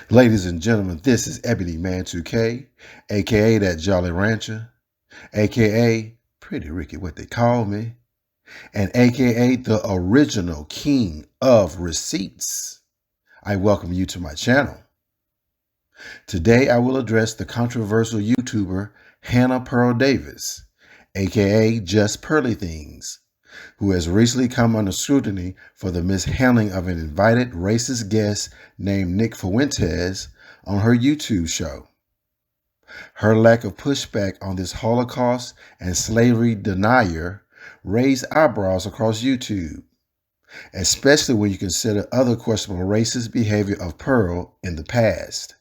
Ladies and gentlemen, this is Ebony Man 2K, aka that Jolly Rancher, aka Pretty Ricky, what they call me, and aka the original king of receipts. I welcome you to my channel. Today I will address the controversial YouTuber Hannah Pearl Davis, aka Just Pearly Things, who has recently come under scrutiny for the mishandling of an invited racist guest named Nick Fuentes on her YouTube show. Her lack of pushback on this Holocaust and slavery denier raised eyebrows across YouTube, especially when you consider other questionable racist behavior of Pearl in the past.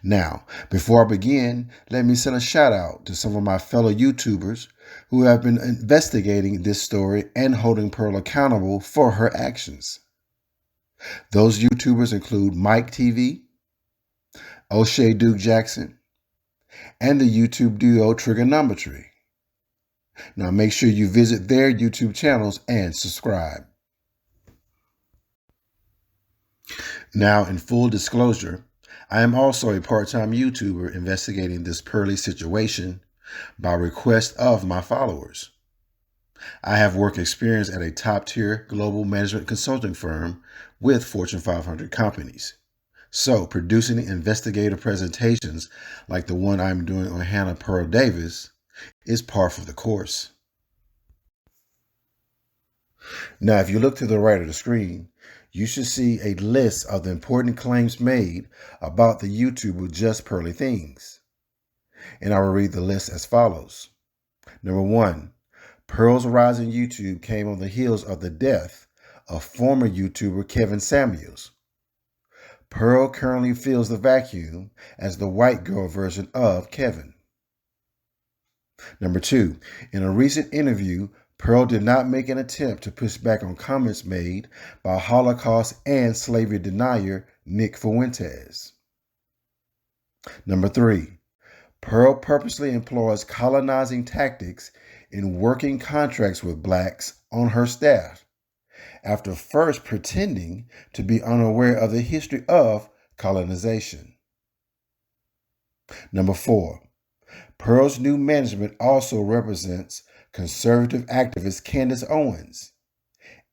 Now, before I begin, let me send a shout out to some of my fellow YouTubers who have been investigating this story and holding Pearl accountable for her actions. Those YouTubers include Mike TV, Oshay Duke Jackson, and the YouTube duo Trigonometry. Now make sure you visit their YouTube channels and subscribe. Now, in full disclosure, I am also a part-time YouTuber investigating this Pearly situation by request of my followers. I have work experience at a top-tier global management consulting firm with Fortune 500 companies. So producing investigative presentations like the one I'm doing on Hannah Pearl Davis is par for the course. Now, if you look to the right of the screen, you should see a list of the important claims made about the YouTuber Just Pearly Things. And I will read the list as follows. Number 1, Pearl's rise in YouTube came on the heels of the death of former YouTuber Kevin Samuels. Pearl currently fills the vacuum as the white girl version of Kevin. Number 2, in a recent interview, Pearl did not make an attempt to push back on comments made by Holocaust and slavery denier Nick Fuentes. Number 3, Pearl purposely employs colonizing tactics in working contracts with blacks on her staff, after first pretending to be unaware of the history of colonization. Number 4, Pearl's new management also represents conservative activist Candace Owens,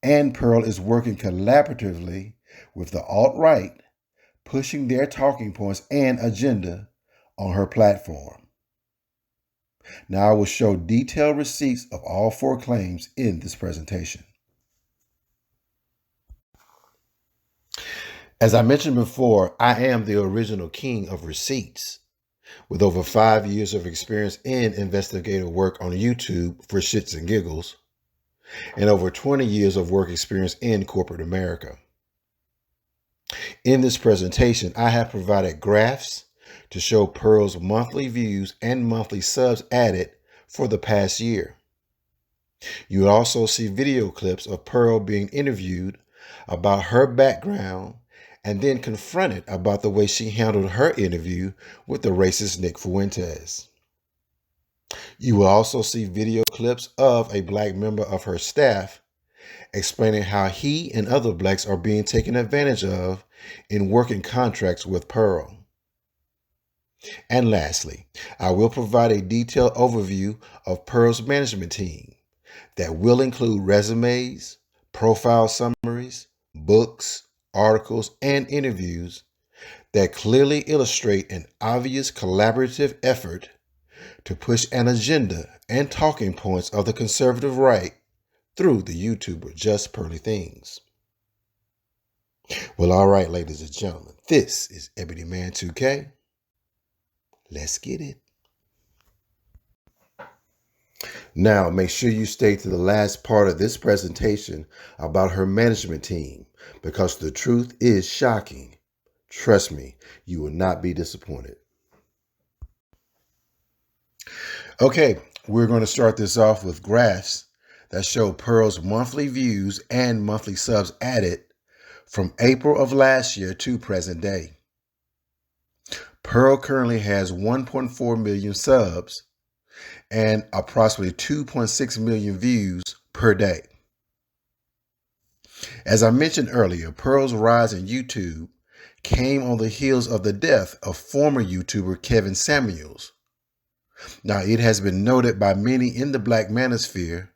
and Pearl is working collaboratively with the alt-right, pushing their talking points and agenda on her platform. Now I will show detailed receipts of all 4 claims in this presentation. As I mentioned before, I am the original king of receipts, with over 5 years of experience in investigative work on YouTube for shits and giggles, and over 20 years of work experience in corporate America. In this presentation, I have provided graphs to show Pearl's monthly views and monthly subs added for the past year. You will also see video clips of Pearl being interviewed about her background and then confronted about the way she handled her interview with the racist Nick Fuentes. You will also see video clips of a black member of her staff explaining how he and other blacks are being taken advantage of in working contracts with Pearl. And lastly, I will provide a detailed overview of Pearl's management team that will include resumes, profile summaries, books, articles, and interviews that clearly illustrate an obvious collaborative effort to push an agenda and talking points of the conservative right through the YouTuber Just Pearly Things. Well, all right, ladies and gentlemen, this is Ebony Man 2K. Let's get it. Now, make sure you stay to the last part of this presentation about her management team, because the truth is shocking. Trust me, you will not be disappointed. Okay, we're going to start this off with graphs that show Pearl's monthly views and monthly subs added from April of last year to present day. Pearl currently has 1.4 million subs and approximately 2.6 million views per day. As I mentioned earlier, Pearl's rise in YouTube came on the heels of the death of former YouTuber Kevin Samuels. Now, it has been noted by many in the Black manosphere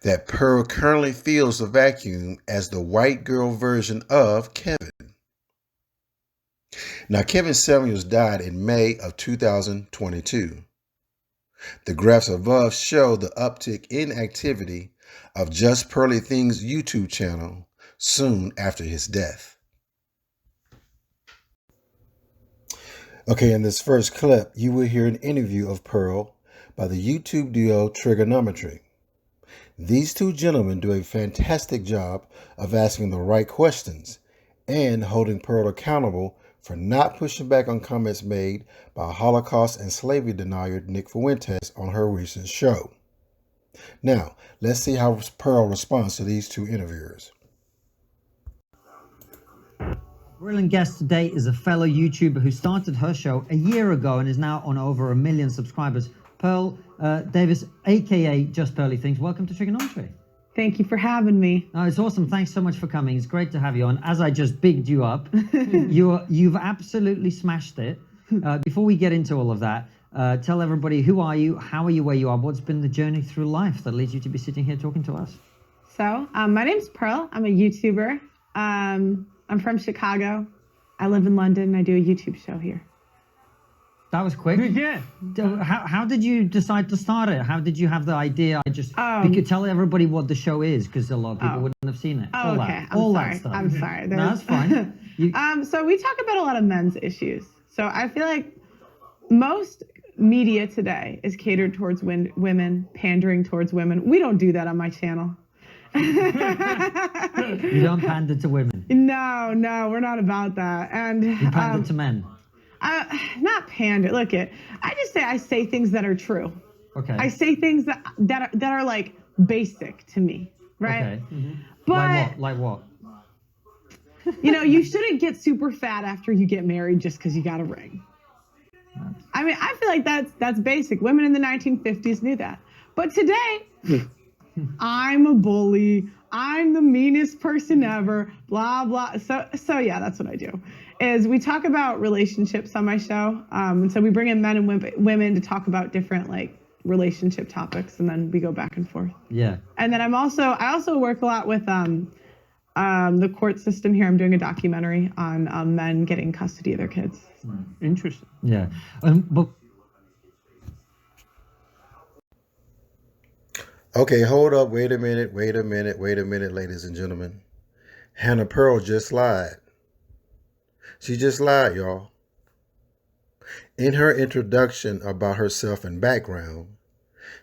that Pearl currently fills the vacuum as the white girl version of Kevin. Now, Kevin Samuels died in May of 2022. The graphs above show the uptick in activity of Just Pearly Things YouTube channel soon after his death. Okay, in this first clip, you will hear an interview of Pearl by the YouTube duo Trigonometry. These two gentlemen do a fantastic job of asking the right questions and holding Pearl accountable for not pushing back on comments made by Holocaust and slavery denier Nick Fuentes on her recent show. Now, let's see how Pearl responds to these two interviewers. Brilliant guest today is a fellow YouTuber who started her show a year ago and is now on over 1 million subscribers. Pearl Davis, aka Just Pearly Things. Welcome to Trigonometry. Thank you for having me. No, it's awesome. Thanks so much for coming. It's great to have you on. As I just bigged you up, you've absolutely smashed it. Before we get into all of that, tell everybody, who are you? How are you where you are? What's been the journey through life that leads you to be sitting here talking to us? So, my name's Pearl. I'm a YouTuber. I'm from Chicago. I live in London. I do a YouTube show here. That was quick. Yeah. How did you decide to start it? How did you have the idea? You could tell everybody what the show is, because a lot of people wouldn't have seen it. Oh, okay. I'm sorry. No, that's fine. So we talk about a lot of men's issues. So I feel like most media today is catered towards women, pandering towards women. We don't do that on my channel. You don't pander to women. No, we're not about that. And you pander to men. Not pander. Look, I say things that are true. Okay. I say things that are like basic to me, right? Okay. Mm-hmm. But like what? You shouldn't get super fat after you get married just because you got a ring. I mean, I feel like that's basic. Women in the 1950s knew that. But today, I'm a bully. I'm the meanest person ever. Blah blah. So yeah, that's what I do. Is we talk about relationships on my show, and so we bring in men and women to talk about different like relationship topics, and then we go back and forth. Yeah. And then I also work a lot with the court system here. I'm doing a documentary on men getting custody of their kids. Interesting. Yeah. But Okay, hold up. Wait a minute, ladies and gentlemen. Hannah Pearl just lied. She just lied, y'all. In her introduction about herself and background,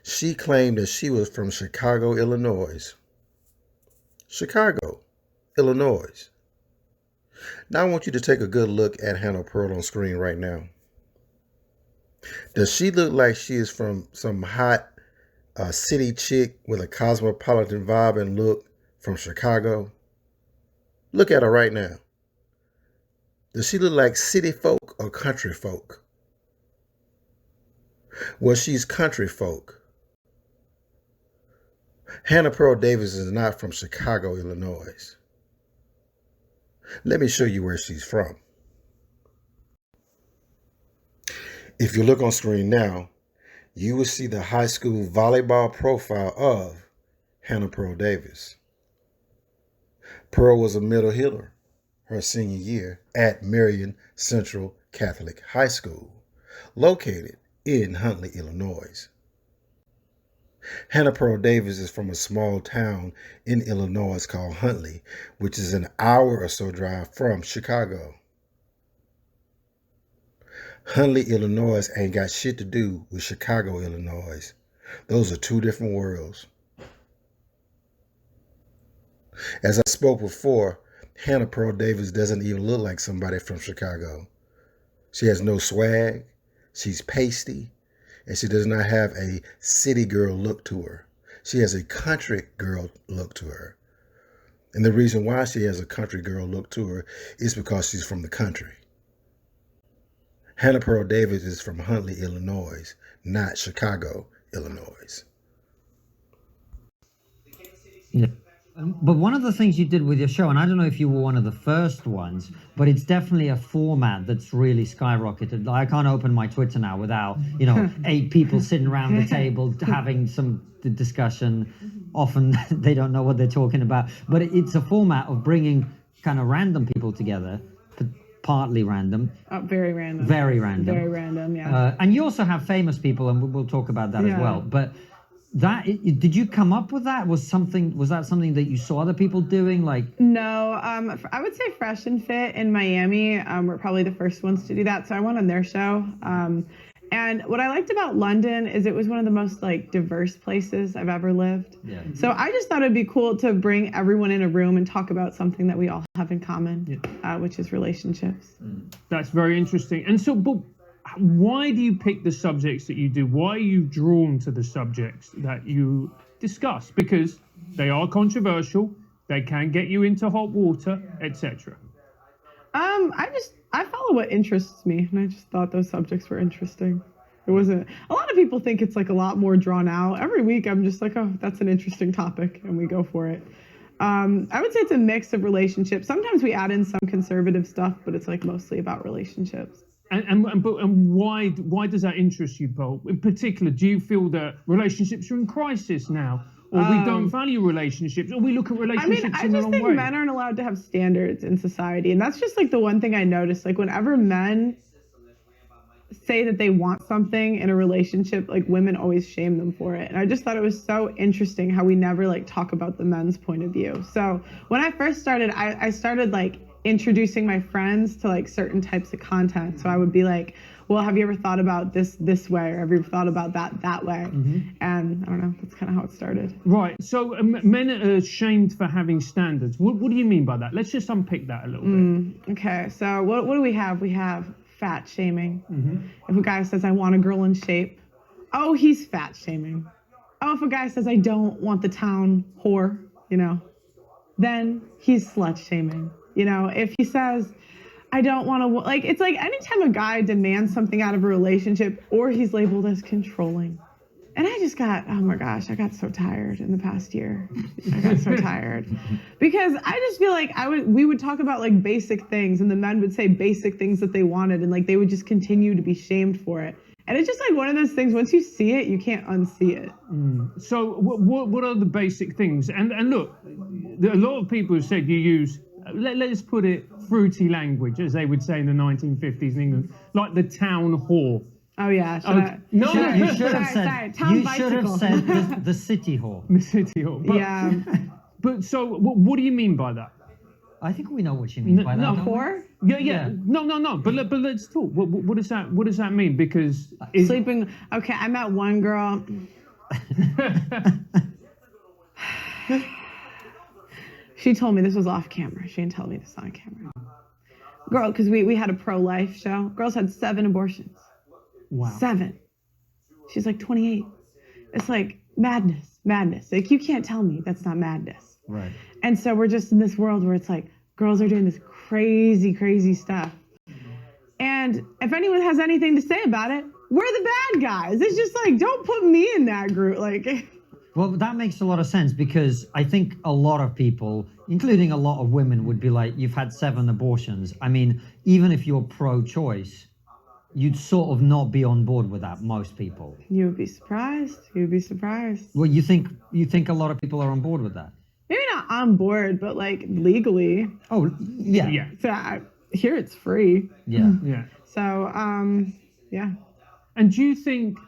she claimed that she was from Chicago, Illinois. Chicago, Illinois. Now I want you to take a good look at Hannah Pearl on screen right now. Does she look like she is from some hot city chick with a cosmopolitan vibe and look from Chicago? Look at her right now. Does she look like city folk or country folk? Well, she's country folk. Hannah Pearl Davis is not from Chicago, Illinois. Let me show you where she's from. If you look on screen now, you will see the high school volleyball profile of Hannah Pearl Davis. Pearl was a middle hitter her senior year at Marion Central Catholic High School, located in Huntley, Illinois. Hannah Pearl Davis is from a small town in Illinois called Huntley, which is an hour or so drive from Chicago. Huntley, Illinois ain't got shit to do with Chicago, Illinois. Those are two different worlds. As I spoke before, Hannah Pearl Davis doesn't even look like somebody from Chicago. She has no swag, she's pasty, and she does not have a city girl look to her. She has a country girl look to her. And the reason why she has a country girl look to her is because she's from the country. Hannah Pearl Davis is from Huntley, Illinois, not Chicago, Illinois. yeah. But one of the things you did with your show, and I don't know if you were one of the first ones, but it's definitely a format that's really skyrocketed. I can't open my Twitter now without, 8 people sitting around the table having some discussion. Often they don't know what they're talking about, but it's a format of bringing kind of random people together, partly random. Very random. Very random. Very random, yeah. And you also have famous people, and we'll talk about that as well. But did you come up with that? Was that something that you saw other people doing? No, I would say Fresh and Fit in Miami were probably the first ones to do that. So I went on their show. And what I liked about London is it was one of the most diverse places I've ever lived. Yeah. So I just thought it'd be cool to bring everyone in a room and talk about something that we all have in common, which is relationships. That's very interesting. And so, but why do you pick the subjects that you do? Why are you drawn to the subjects that you discuss? Because they are controversial, they can get you into hot water, etc. I follow what interests me, and I just thought those subjects were interesting. It wasn't, a lot of people think it's a lot more drawn out. Every week I'm just oh, that's an interesting topic, and we go for it. I would say it's a mix of relationships. Sometimes we add in some conservative stuff, but it's mostly about relationships. And why does that interest you, Paul? In particular, do you feel that relationships are in crisis now? Or we don't value relationships, or we look at relationships in the wrong way? I just think men aren't allowed to have standards in society. And that's just the one thing I noticed. Whenever men say that they want something in a relationship, women always shame them for it. And I just thought it was so interesting how we never talk about the men's point of view. So when I first started, I started introducing my friends to certain types of content. So I would be well, have you ever thought about this way, or have you ever thought about that way? And I don't know, that's kind of how it started. Right. So men are shamed for having standards. What do you mean by that? Let's just unpick that a little bit. Okay. So what do we have? We have fat shaming. If a guy says, I want a girl in shape, oh, he's fat shaming. Oh, if a guy says, I don't want the town whore, then he's slut shaming. If he says, I don't want to, it's anytime a guy demands something out of a relationship, or he's labeled as controlling. And I just got, oh my gosh, I got so tired in the past year. I got so tired. Because I just feel we would talk about basic things, and the men would say basic things that they wanted, and they would just continue to be shamed for it. And it's just one of those things, once you see it, you can't unsee it. So what are the basic things? And look, a lot of people have said you use, let's put it, fruity language, as they would say in the 1950s in England, like the town whore. Oh yeah. You should have said the city whore. The city whore. But, yeah. But so, what do you mean by that? I think we know what you mean by that. No, whore? Yeah. No. But let's talk. What does that mean? Because sleeping. Okay, I met one girl. She told me this was off camera. She didn't tell me this on camera. Girl, because we had a pro-life show. Girls had 7 abortions. Wow. 7. She's 28. It's madness. You can't tell me that's not madness. Right. And so we're just in this world where it's girls are doing this crazy stuff. And if anyone has anything to say about it, we're the bad guys. It's just don't put me in that group. Well, that makes a lot of sense, because I think a lot of people, including a lot of women, would be you've had 7 abortions. I mean, even if you're pro-choice, you'd sort of not be on board with that, most people. You would be surprised. Well, you think a lot of people are on board with that? Maybe not on board, but legally. Oh, yeah. Yeah. So here it's free. Yeah. Yeah. So, yeah. And do you think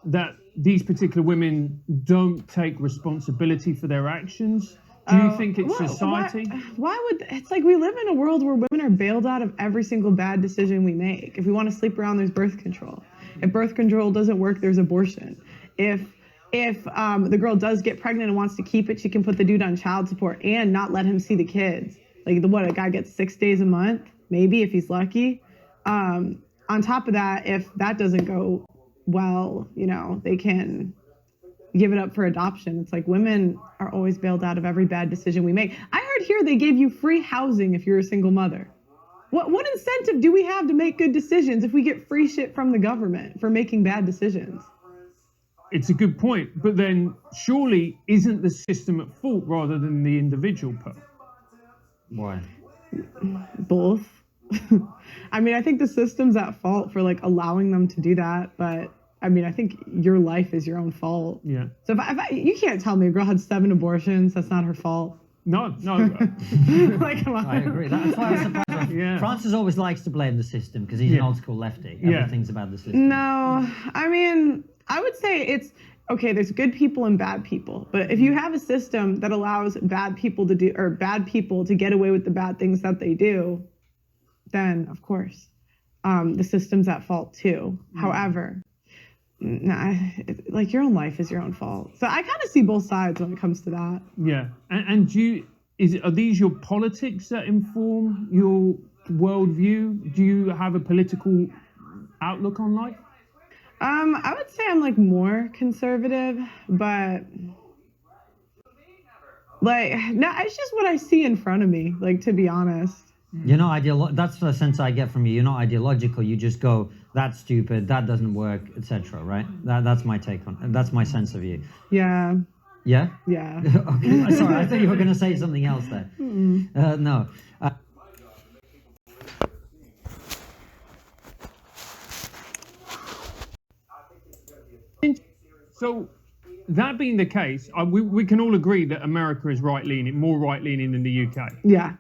that these particular women don't take responsibility for their actions? Do you think it's society? Why would, it's we live in a world where women are bailed out of every single bad decision we make. If we want to sleep around, there's birth control. If birth control doesn't work, there's abortion. If the girl does get pregnant and wants to keep it, she can put the dude on child support and not let him see the kids. A guy gets 6 days a month, maybe, if he's lucky. On top of that, if that doesn't go well, they can give it up for adoption. It's women are always bailed out of every bad decision we make. I heard here they gave you free housing if you're a single mother. What incentive do we have to make good decisions if we get free shit from the government for making bad decisions? it's a good point. But then surely isn't the system at fault rather than the individual, Pearl? Why? Both. I mean, I think the system's at fault for like allowing them to do that, but I mean, I think your life is your own fault. Yeah. So you can't tell me a girl had 7 abortions, that's not her fault. No. Like, come on. I agree. That's why I was surprised. Yeah. Francis always likes to blame the system because he's an old school lefty. Yeah. Everything's about the system. No, I mean, I would say it's okay. There's good people and bad people, but if you have a system that allows bad people to get away with the bad things that they do, then of course, the system's at fault too. However, like your own life is your own fault. So I kind of see both sides when it comes to that. Yeah. And are these your politics that inform your worldview? Do you have a political outlook on life? I would say I'm like more conservative, but like no, it's just what I see in front of me. Like, to be honest. You're not that's the sense I get from you. You're not ideological. You just go, that's stupid, that doesn't work, etc. Right? That's my take on it. That's my sense of you. Yeah. Yeah? Yeah. Okay. Sorry, I thought you were going to say something else there. No. So, that being the case, we can all agree that America is right-leaning, more right-leaning than the UK. Yeah.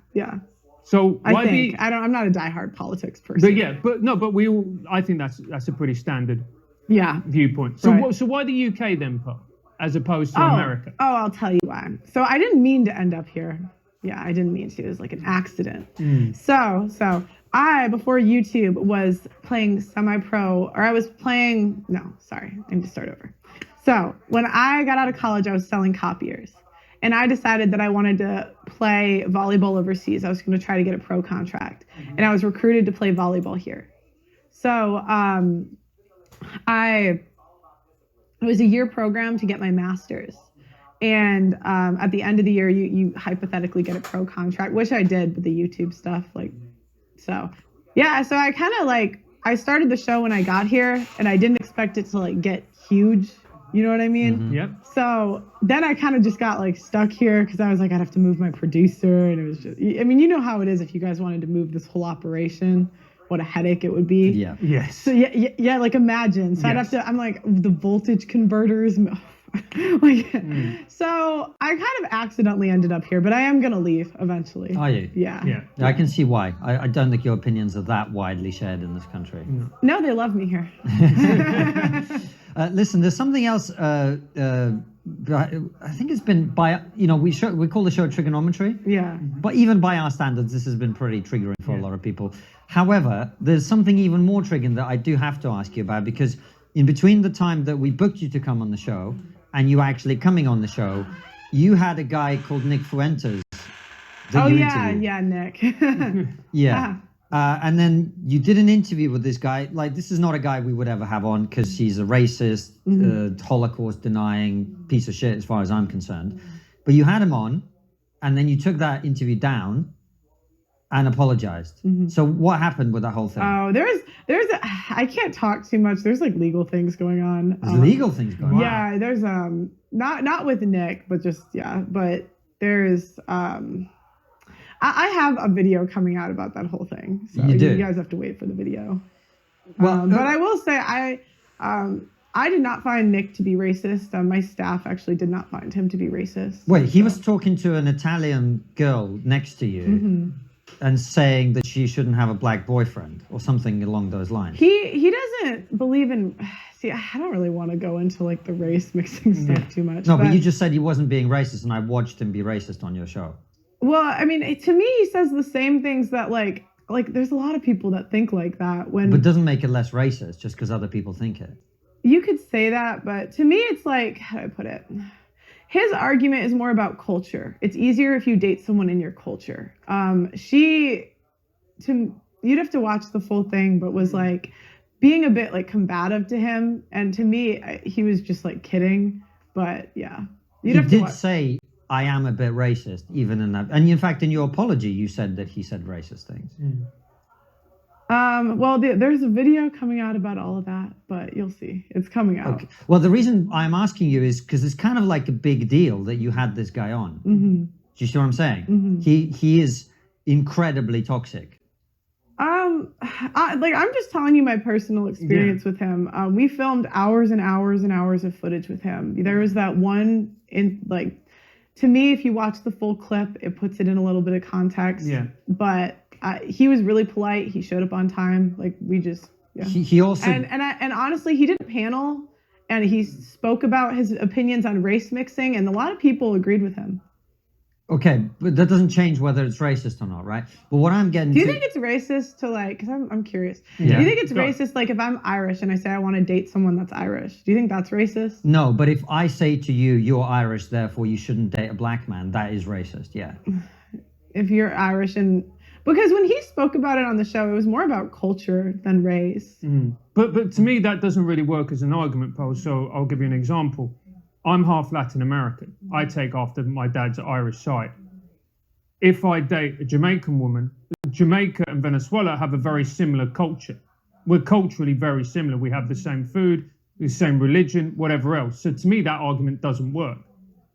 So why I think I'm not a diehard politics person. But yeah, I think that's a pretty standard viewpoint. So Right. so why the UK then, Pearl, as opposed to America? Oh, I'll tell you why. So I didn't mean to end up here. Yeah, I didn't mean to. It was like an accident. So I, before YouTube, was playing semi-pro, or I was playing, no, sorry, I need to start over. So when I got out of college, I was selling copiers. And I decided that I wanted to play volleyball overseas. I was going to try to get a pro contract. And I was recruited to play volleyball here. So it was a year program to get my master's. And at the end of the year, you hypothetically get a pro contract, which I did with the YouTube stuff. So I kind of I started the show when I got here, and I didn't expect it to get huge. You know what I mean? Mm-hmm. Yep. So then I kind of just got stuck here because I was like, I'd have to move my producer, and it was just, I mean, you know how it is if you guys wanted to move this whole operation, what a headache it would be. Yeah. Yes. So yeah, imagine. So I'd have to, I'm like, the voltage converters, So I kind of accidentally ended up here, but I am going to leave eventually. Are you? Yeah. I can see why. I don't think your opinions are that widely shared in this country. No, they love me here. Listen, there's something else. I think it's been we call the show Trigonometry. Yeah. But even by our standards, this has been pretty triggering for a lot of people. However, there's something even more triggering that I do have to ask you about, because in between the time that we booked you to come on the show and you actually coming on the show, you had a guy called Nick Fuentes. Yeah, Nick. Yeah. And then you did an interview with this guy. This is not a guy we would ever have on because he's a racist, Holocaust denying piece of shit as far as I'm concerned. But you had him on, and then you took that interview down and apologized. So what happened with that whole thing? Oh, I can't talk too much. There's legal things going on. There's legal things going on. Yeah, there's not with Nick, but just but there's I have a video coming out about that whole thing. So You do? You guys have to wait for the video. Well, but I will say I did not find Nick to be racist. My staff actually did not find him to be racist. Wait, he was talking to an Italian girl next to you and saying that she shouldn't have a black boyfriend or something along those lines. He doesn't believe in. See, I don't really want to go into the race mixing stuff too much. No, but you just said he wasn't being racist, and I watched him be racist on your show. Well, I mean, to me, he says the same things that there's a lot of people that think like that. But it doesn't make it less racist just because other people think it. You could say that, but to me, it's how do I put it? His argument is more about culture. It's easier if you date someone in your culture. You'd have to watch the full thing, but was being a bit combative to him. And to me, he was just kidding. But yeah, He did say, I am a bit racist, even in that. And in fact, in your apology, you said that he said racist things. Well, there's a video coming out about all of that, but you'll see. It's coming out. Okay. Well, the reason I'm asking you is because it's kind of like a big deal that you had this guy on. Mm-hmm. Do you see what I'm saying? Mm-hmm. He is incredibly toxic. I'm just telling you my personal experience with him. We filmed hours and hours and hours of footage with him. There was that one to me, if you watch the full clip, it puts it in a little bit of context. Yeah. But he was really polite. He showed up on time. He also and honestly, he did a panel and he spoke about his opinions on race mixing, and a lot of people agreed with him. Okay, but that doesn't change whether it's racist or not, right? But what I'm getting Do you think it's racist to because I'm curious. Yeah. Do you think it's racist if I'm Irish and I say I want to date someone that's Irish? Do you think that's racist? No, but if I say to you, you're Irish, therefore you shouldn't date a black man, that is racist, yeah. If you're Irish because when he spoke about it on the show, it was more about culture than race. Mm. But to me, that doesn't really work as an argument, Paul. So I'll give you an example. I'm half Latin American. I take after my dad's Irish side. If I date a Jamaican woman, Jamaica and Venezuela have a very similar culture. We're culturally very similar. We have the same food, the same religion, whatever else. So to me, that argument doesn't work.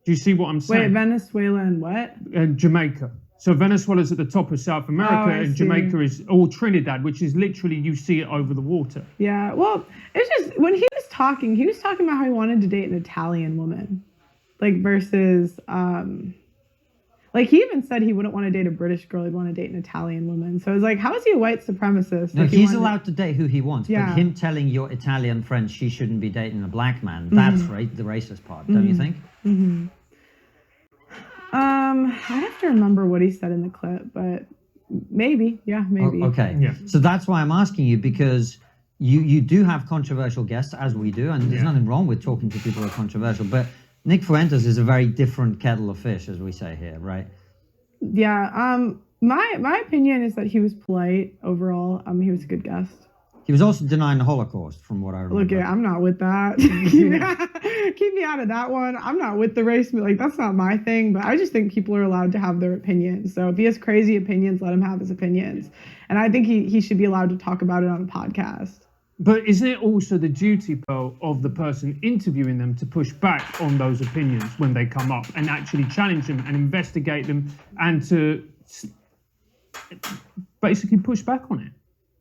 Do you see what I'm saying? Wait, Venezuela and what? And Jamaica. So Venezuela's at the top of South America, and Jamaica is all Trinidad, which is literally, you see it over the water. Yeah, well, it's just, when he was talking about how he wanted to date an Italian woman. Versus, he even said he wouldn't want to date a British girl, he'd want to date an Italian woman. So it was how is he a white supremacist? No, he's allowed to date who he wants, Yeah. but him telling your Italian friend she shouldn't be dating a black man, that's the racist part, don't you think? Mm-hmm. I'd have to remember what he said in the clip, but maybe. Yeah, maybe. Okay. Yeah. So that's why I'm asking you, because you do have controversial guests, as we do, and there's nothing wrong with talking to people who are controversial, but Nick Fuentes is a very different kettle of fish, as we say here, right? Yeah. My opinion is that he was polite overall. He was a good guest. He was also denying the Holocaust, from what I remember. Look, I'm not with that. Keep me out of that one. I'm not with the race. That's not my thing. But I just think people are allowed to have their opinions. So if he has crazy opinions, let him have his opinions. And I think he should be allowed to talk about it on a podcast. But isn't it also the duty, Pearl, of the person interviewing them to push back on those opinions when they come up and actually challenge them and investigate them and to basically push back on it?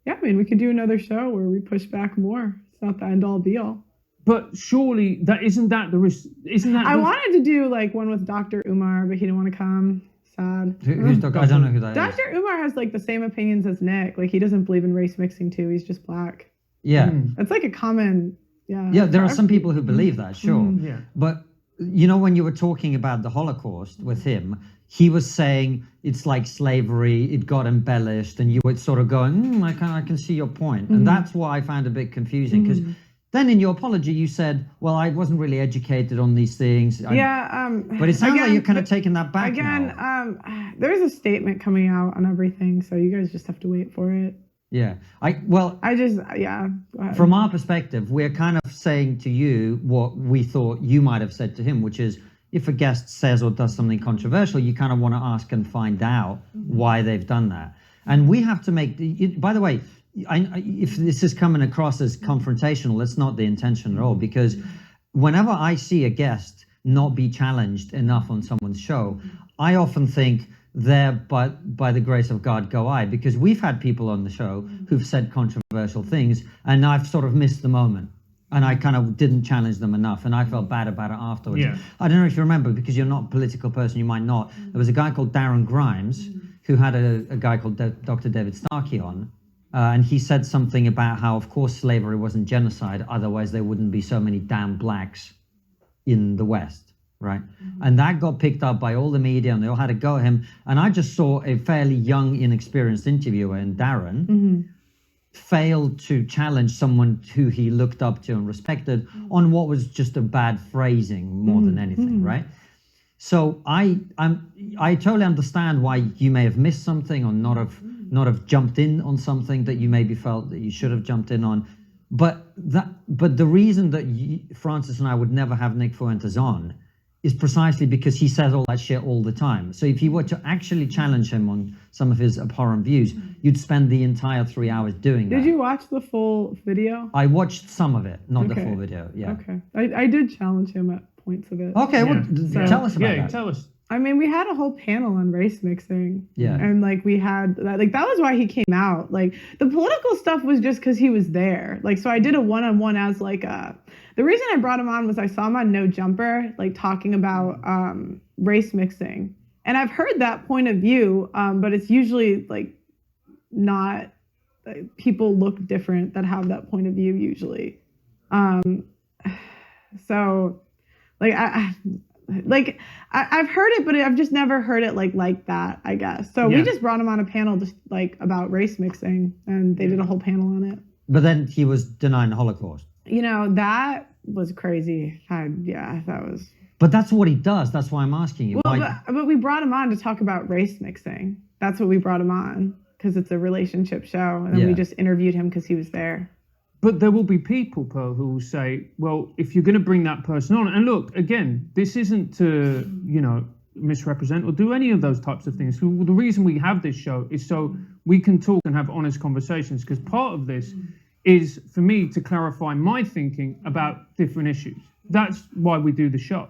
Yeah, we could do another show where we push back more. It's not the end all be all. But surely isn't that the risk? I wanted to do one with Dr. Umar, but he didn't want to come. Sad. Who's Dr. I don't know who that is. Dr. Umar has the same opinions as Nick. He doesn't believe in race mixing too. He's just black. Yeah. That's a common. Yeah. Yeah, there are some people who believe that, sure. Yeah. But when you were talking about the Holocaust with him, he was saying it's like slavery, it got embellished, and you were sort of going, I can see your point. And that's why I found a bit confusing, because then in your apology you said, well, I wasn't really educated on these things. But it sounds like you're kind of taking that back now. There's a statement coming out on everything, so you guys just have to wait for it. Yeah. From our perspective, we're kind of saying to you what we thought you might have said to him, which is, if a guest says or does something controversial, you kind of want to ask and find out why they've done that. And we have to by the way, if this is coming across as confrontational, that's not the intention at all, because whenever I see a guest not be challenged enough on someone's show, I often think, there, but by the grace of God go I, because we've had people on the show who've said controversial things, and I've sort of missed the moment. And I kind of didn't challenge them enough, and I felt bad about it afterwards. Yeah. I don't know if you remember, because you're not a political person, you might not. There was a guy called Darren Grimes who had a guy called Dr. David Starkey on, and he said something about how, of course, slavery wasn't genocide, otherwise there wouldn't be so many damn blacks in the West, right? And that got picked up by all the media, and they all had a go at him. And I just saw a fairly young, inexperienced interviewer in Darren failed to challenge someone who he looked up to and respected on what was just a bad phrasing more than anything, right? So I totally understand why you may have missed something or not have jumped in on something that you maybe felt that you should have jumped in on. But the reason that Francis and I would never have Nick Fuentes on is precisely because he says all that shit all the time. So if you were to actually challenge him on some of his abhorrent views, you'd spend the entire 3 hours doing that. Did you watch the full video? I watched some of it, not the Okay. full video. Yeah. Okay. I did challenge him at points of it. Okay, well, So- tell us about Yeah, that. tell us. I mean, we had a whole panel on race mixing. Yeah. And like we had that, like that was why he came out. Like the political stuff was just because he was there. Like so I did a one-on-one as like the reason I brought him on was I saw him on No Jumper, like talking about race mixing. And I've heard that point of view, but it's usually like not people look different that have that point of view usually. So like I've heard it, but I've just never heard it like that, I guess. So Yeah. we just brought him on a panel just like about race mixing, and they did a whole panel on it. But then he was denying the Holocaust. You know, that was crazy. That was. But that's what he does. That's why I'm asking you. Well, Why? but we brought him on to talk about race mixing. That's what we brought him on, because it's a relationship show, and then we Yeah. just interviewed him because he was there. But there will be people, Pearl, who will say, well, if you're going to bring that person on, and look, again, this isn't to, misrepresent or do any of those types of things. The reason we have this show is so we can talk and have honest conversations, because part of this is for me to clarify my thinking about different issues. That's why we do the show.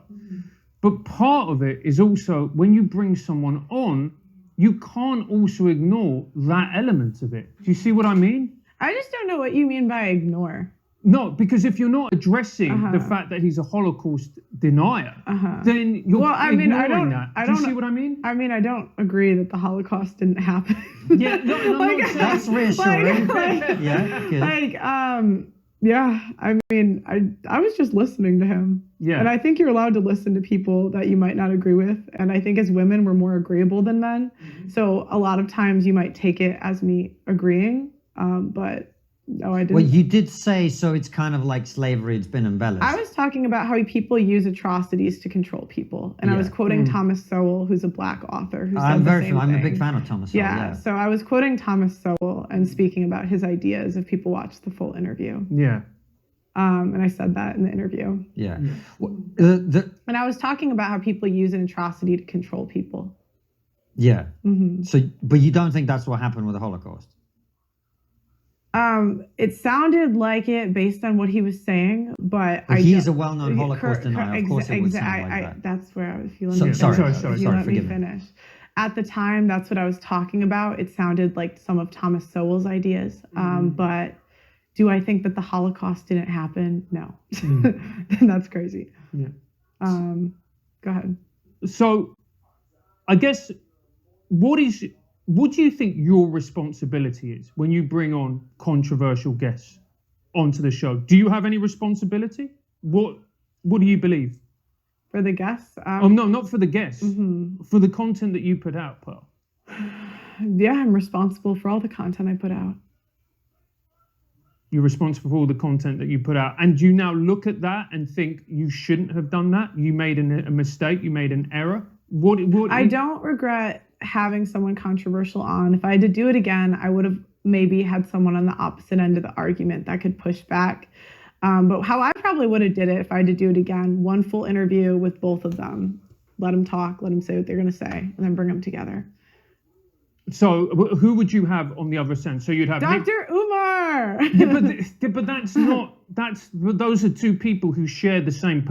But part of it is also when you bring someone on, you can't also ignore that element of it. Do you see what I mean? I just don't know what you mean by ignore. No, because if you're not addressing the fact that he's a Holocaust denier, then you're ignoring that. Do you see what I mean? I mean, I don't agree that the Holocaust didn't happen. Yeah, no, That's reassuring. Like, Yeah, good. yeah, I mean, I was just listening to him. Yeah. And I think you're allowed to listen to people that you might not agree with. And I think as women, we're more agreeable than men. So a lot of times you might take it as me agreeing. But no, I didn't. Well, you did say, so it's kind of like slavery, it's been embellished. I was talking about how people use atrocities to control people. And I was Yeah. quoting Thomas Sowell, who's a black author. Who I'm said the very same familiar. I'm a thing. big fan of Thomas Sowell, Yeah, so I was quoting Thomas Sowell and speaking about his ideas if people watch the full interview. Yeah. And I said that in the interview. Yeah. And I was talking about how people use an atrocity to control people. Yeah. Mm-hmm. So, but you don't think that's what happened with the Holocaust? It sounded like it based on what he was saying, but Well, he's a well-known Holocaust denier. Of course, it would sound like that. That's where I was feeling. Sorry, Let me forgive me. finish. At the time, that's what I was talking about. It sounded like some of Thomas Sowell's ideas, but do I think that the Holocaust didn't happen? No, that's crazy. Yeah. Go ahead. So, I guess, what do you think your responsibility is when you bring on controversial guests onto the show? Do you have any responsibility? What do you believe? For the guests? Oh no, not for the guests. For the content that you put out, Pearl. Yeah, I'm responsible for all the content I put out. You're responsible for all the content that you put out, and do you now look at that and think you shouldn't have done that? You made a mistake. You made an error. What? I don't regret having someone controversial on. If I had to do it again, I would have maybe had someone on the opposite end of the argument that could push back. But how I probably would have did it if I had to do it again, one full interview with both of them, let them talk, let them say what they're going to say, and then bring them together. So who would you have on the other end? So you'd have Dr. Umar. but those are two people who share the same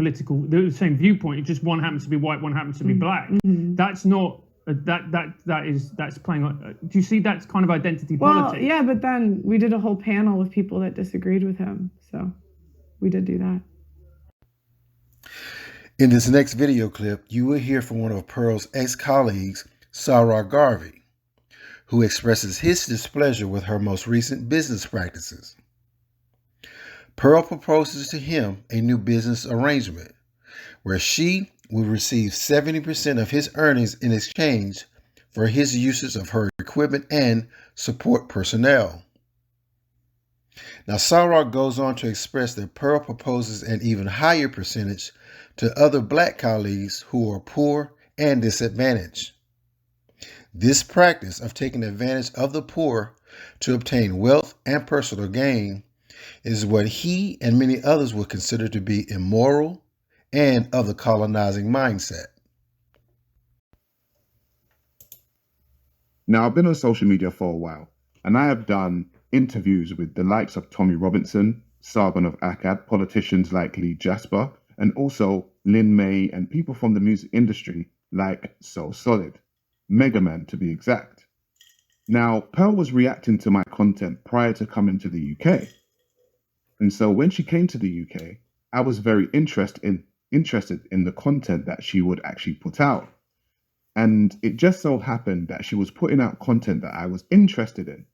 viewpoint. It's just one happens to be white, one happens to be black. That's not that's playing on. Do you see that's kind of identity politics? Well, yeah, but then we did a whole panel with people that disagreed with him, so we did do that. In this next video clip, you will hear from one of Pearl's ex-colleagues, Sarah Garvey, who expresses his displeasure with her most recent business practices. Pearl proposes to him a new business arrangement where she will receive 70% of his earnings in exchange for his uses of her equipment and support personnel. Now, Sarah goes on to express that Pearl proposes an even higher percentage to other black colleagues who are poor and disadvantaged. This practice of taking advantage of the poor to obtain wealth and personal gain is what he and many others would consider to be immoral and of the colonizing mindset. Now, I've been on social media for a while, and I have done interviews with the likes of Tommy Robinson, Sargon of Akkad, politicians like Lee Jasper, and also Lin May and people from the music industry like So Solid, Mega Man to be exact. Now, Pearl was reacting to my content prior to coming to the UK. And so when she came to the UK, I was very interested in the content that she would actually put out. And it just so happened that she was putting out content that I was interested in,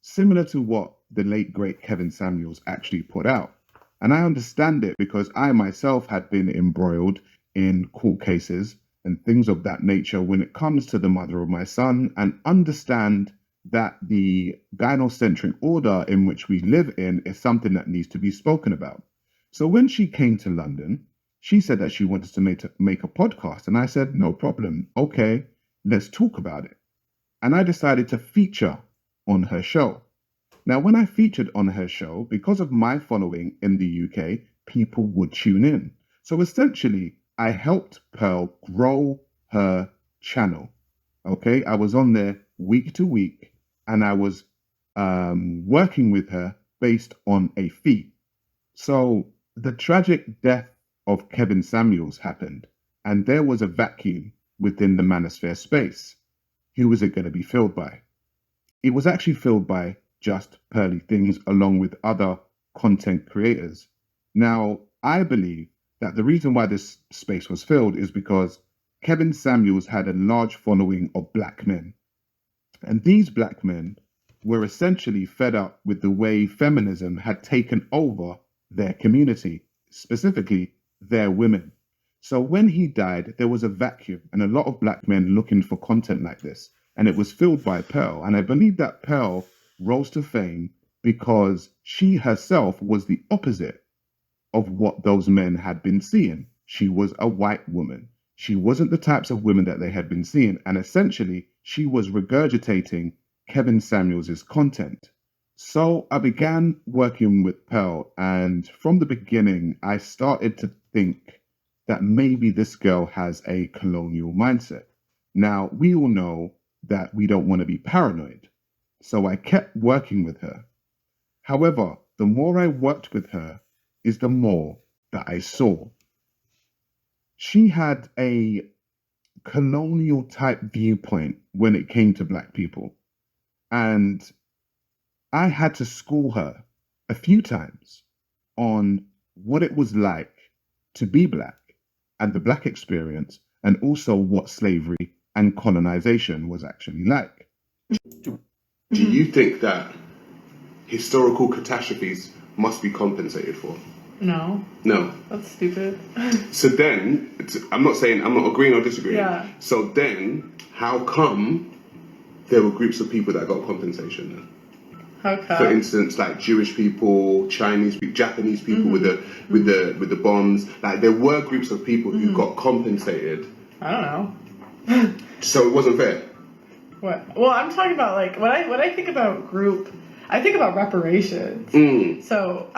similar to what the late great Kevin Samuels actually put out. And I understand it because I myself had been embroiled in court cases and things of that nature when it comes to the mother of my son, and understand that the gynocentric order in which we live in is something that needs to be spoken about. So when she came to London, she said that she wanted to make a podcast. And I said, no problem. Okay, let's talk about it. And I decided to feature on her show. Now, when I featured on her show, because of my following in the UK, people would tune in. So essentially, I helped Pearl grow her channel. Okay, I was on there week to week, and I was working with her based on a fee. So the tragic death of Kevin Samuels happened, and there was a vacuum within the manosphere space. Who was it going to be filled by? It was actually filled by just Pearly Things along with other content creators. Now, I believe that the reason why this space was filled is because Kevin Samuels had a large following of black men. And these black men were essentially fed up with the way feminism had taken over their community, specifically their women. So when he died, there was a vacuum and a lot of black men looking for content like this. And it was filled by Pearl. And I believe that Pearl rose to fame because she herself was the opposite of what those men had been seeing. She was a white woman. She wasn't the types of women that they had been seeing. And essentially, she was regurgitating Kevin Samuels' content. So I began working with Pearl, and from the beginning, I started to think that maybe this girl has a colonial mindset. Now, we all know that we don't want to be paranoid, so I kept working with her. However, the more I worked with her is the more that I saw. She had a colonial type viewpoint when it came to black people. And I had to school her a few times on what it was like to be black and the black experience, and also what slavery and colonization was actually like. Do you think that historical catastrophes must be compensated for? No. No. That's stupid. So then, I'm not agreeing or disagreeing. Yeah. So then, how come there were groups of people that got compensation then? How come? For instance, like Jewish people, Chinese people, Japanese people with the bombs. Like there were groups of people who got compensated. I don't know. So it wasn't fair. What? Well, I'm talking about like when I think about group, I think about reparations. So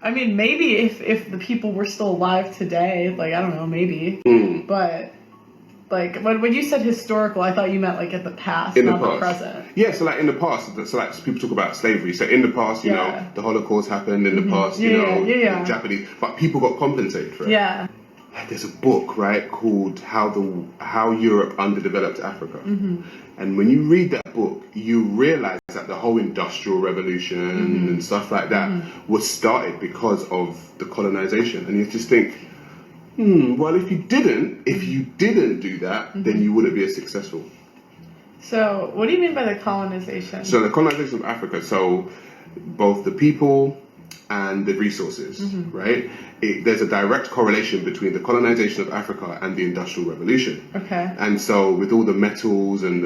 I mean, maybe if the people were still alive today, like I don't know, maybe. But like when you said historical, I thought you meant like at the past, In the not past. the present. Yeah, so like in the past, so like people talk about slavery. So in the past, you know, the Holocaust happened. In the past, you know, the Japanese, but people got compensated for it. Yeah. There's a book, right, called How Europe Underdeveloped Africa. And when you read that book, you realize that the whole Industrial Revolution and stuff like that was started because of the colonization. And you just think, well, if you didn't do that, then you wouldn't be as successful. So what do you mean by the colonization? So the colonization of Africa, so both the people and the resources, right? There's a direct correlation between the colonization of Africa and the Industrial Revolution. Okay. And so with all the metals and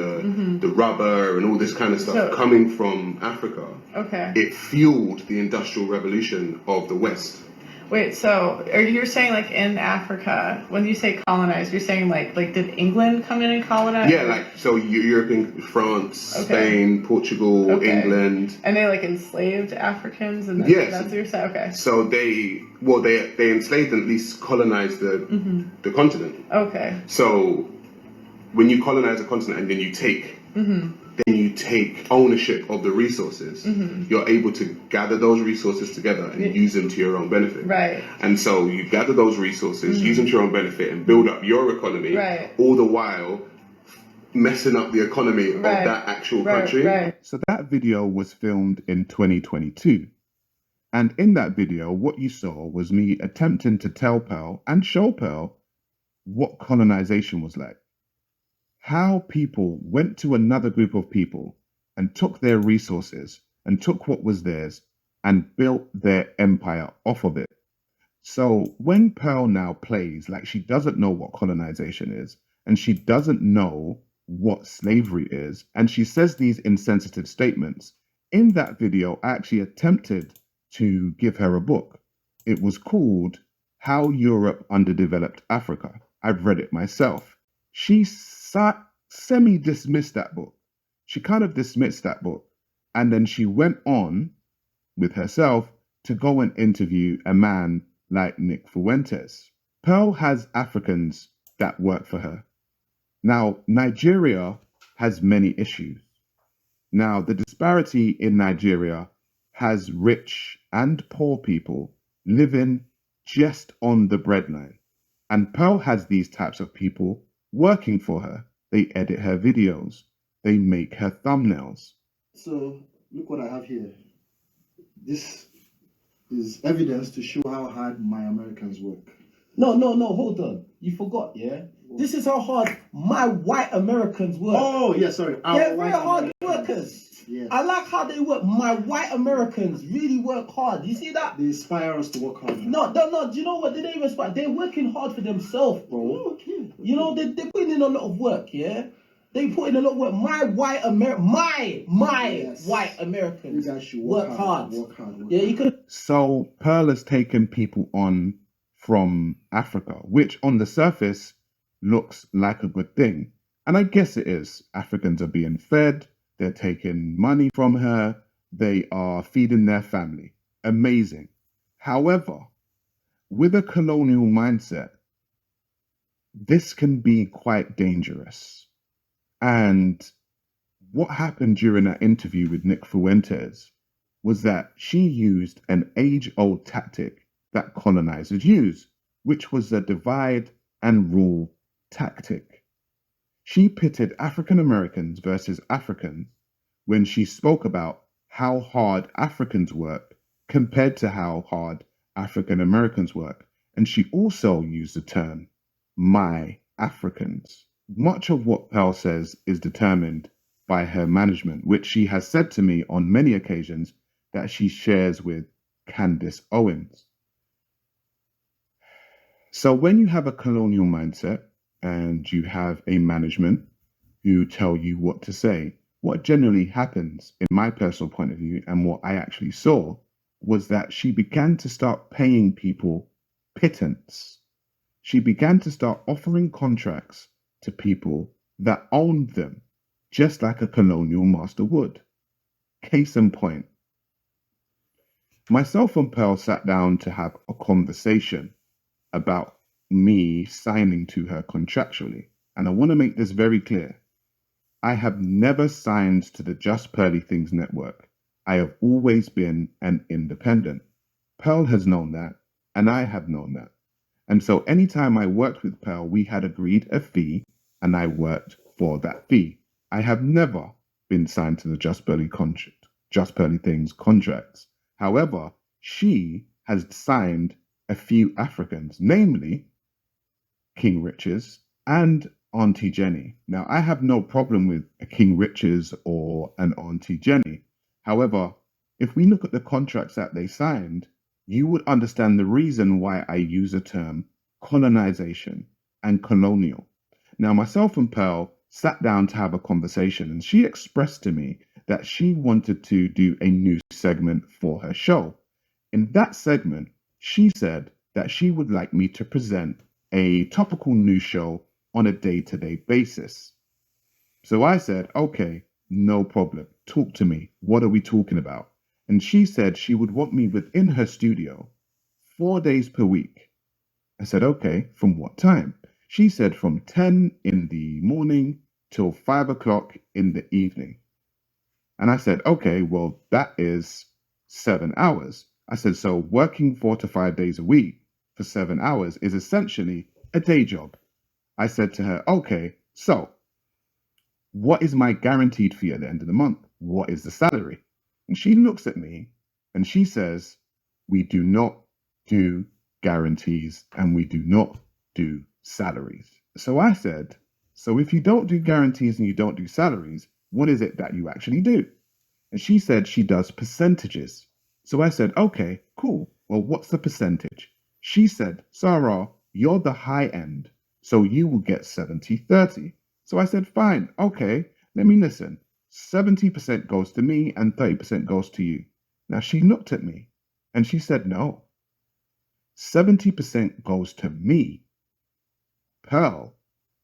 the rubber and all this kind of stuff coming from Africa, Okay. it fueled the Industrial Revolution of the West. Wait, so you're saying like in Africa, when you say colonize, you're saying like did England come in and colonize? Yeah, like so European, France, Okay. Spain, Portugal, Okay. England. And they like enslaved Africans, and Yes. that's what you're saying. Okay. So they enslaved and at least colonized the continent. Okay. So when you colonize a continent and then you take ownership of the resources, you're able to gather those resources together and use them to your own benefit. Right. And so you gather those resources, use them to your own benefit, and build up your economy. Right. All the while messing up the economy of that actual country. Right. So that video was filmed in 2022. And in that video, what you saw was me attempting to tell Pearl and show Pearl what colonization was like. How people went to another group of people and took their resources and took what was theirs and built their empire off of it. So when Pearl now plays like she doesn't know what colonization is, and she doesn't know what slavery is, and she says these insensitive statements, in that video, I actually attempted to give her a book. It was called How Europe Underdeveloped Africa. I've read it myself. She semi-dismissed that book. She kind of dismissed that book. And then she went on with herself to go and interview a man like Nick Fuentes. Pearl has Africans that work for her. Now, Nigeria has many issues. Now, the disparity in Nigeria has rich and poor people living just on the breadline. And Pearl has these types of people working for her. They edit her videos. They make her thumbnails. So, look what I have here. This is evidence to show how hard my Americans work. No, hold on. You forgot, yeah? This is how hard my white Americans work. Oh, yeah, sorry. They're very hard workers. Yes. I like how they work. My white Americans really work hard. You see that? They inspire us to work hard. No. Do you know what? They don't even inspire. They're working hard for themselves, bro. Oh, okay. You know, they're putting in a lot of work, yeah? They put in a lot of work. My white white Americans You guys should work hard. Work hard. Yeah, you could. So Pearl has taken people on from Africa, which on the surface looks like a good thing. And I guess it is. Africans are being fed. They're taking money from her. They are feeding their family. Amazing. However, with a colonial mindset, this can be quite dangerous. And what happened during that interview with Nick Fuentes was that she used an age-old tactic that colonizers use, which was the divide and rule tactic. She pitted African Americans versus Africans when she spoke about how hard Africans work compared to how hard African Americans work. And she also used the term, my Africans. Much of what Pearl says is determined by her management, which she has said to me on many occasions that she shares with Candace Owens. So when you have a colonial mindset and you have a management who tell you what to say, what generally happens in my personal point of view and what I actually saw was that she began to start paying people pittance. She began to start offering contracts to people that owned them, just like a colonial master would. Case in point, myself and Pearl sat down to have a conversation about me signing to her contractually. And I want to make this very clear. I have never signed to the Just Pearly Things network. I have always been an independent. Pearl has known that, and I have known that. And so anytime I worked with Pearl, we had agreed a fee, and I worked for that fee. I have never been signed to the Just Pearly Things contracts. However, she has signed a few Africans, namely King Riches and Auntie Jenny. Now, I have no problem with a King Riches or an Auntie Jenny. However, if we look at the contracts that they signed, you would understand the reason why I use the term colonization and colonial. Now, myself and Pearl sat down to have a conversation, and she expressed to me that she wanted to do a new segment for her show. In that segment, she said that she would like me to present a topical news show on a day-to-day basis. So I said, okay, no problem. Talk to me. What are we talking about? And she said she would want me within her studio 4 days per week. I said, okay, from what time? She said from 10 in the morning till 5 o'clock in the evening. And I said, okay, well, that is 7 hours. I said, so working 4 to 5 days a week for 7 hours is essentially a day job. I said to her, okay, so what is my guaranteed fee at the end of the month? What is the salary? And she looks at me and she says, we do not do guarantees and we do not do salaries. So I said, so if you don't do guarantees and you don't do salaries, what is it that you actually do? And she said she does percentages. So I said, okay, cool. Well, what's the percentage? She said, Sarah, you're the high end, so you will get 70-30. So I said, fine, okay, let me listen. 70% goes to me and 30% goes to you. Now she looked at me and she said, no, 70% goes to me, Pearl,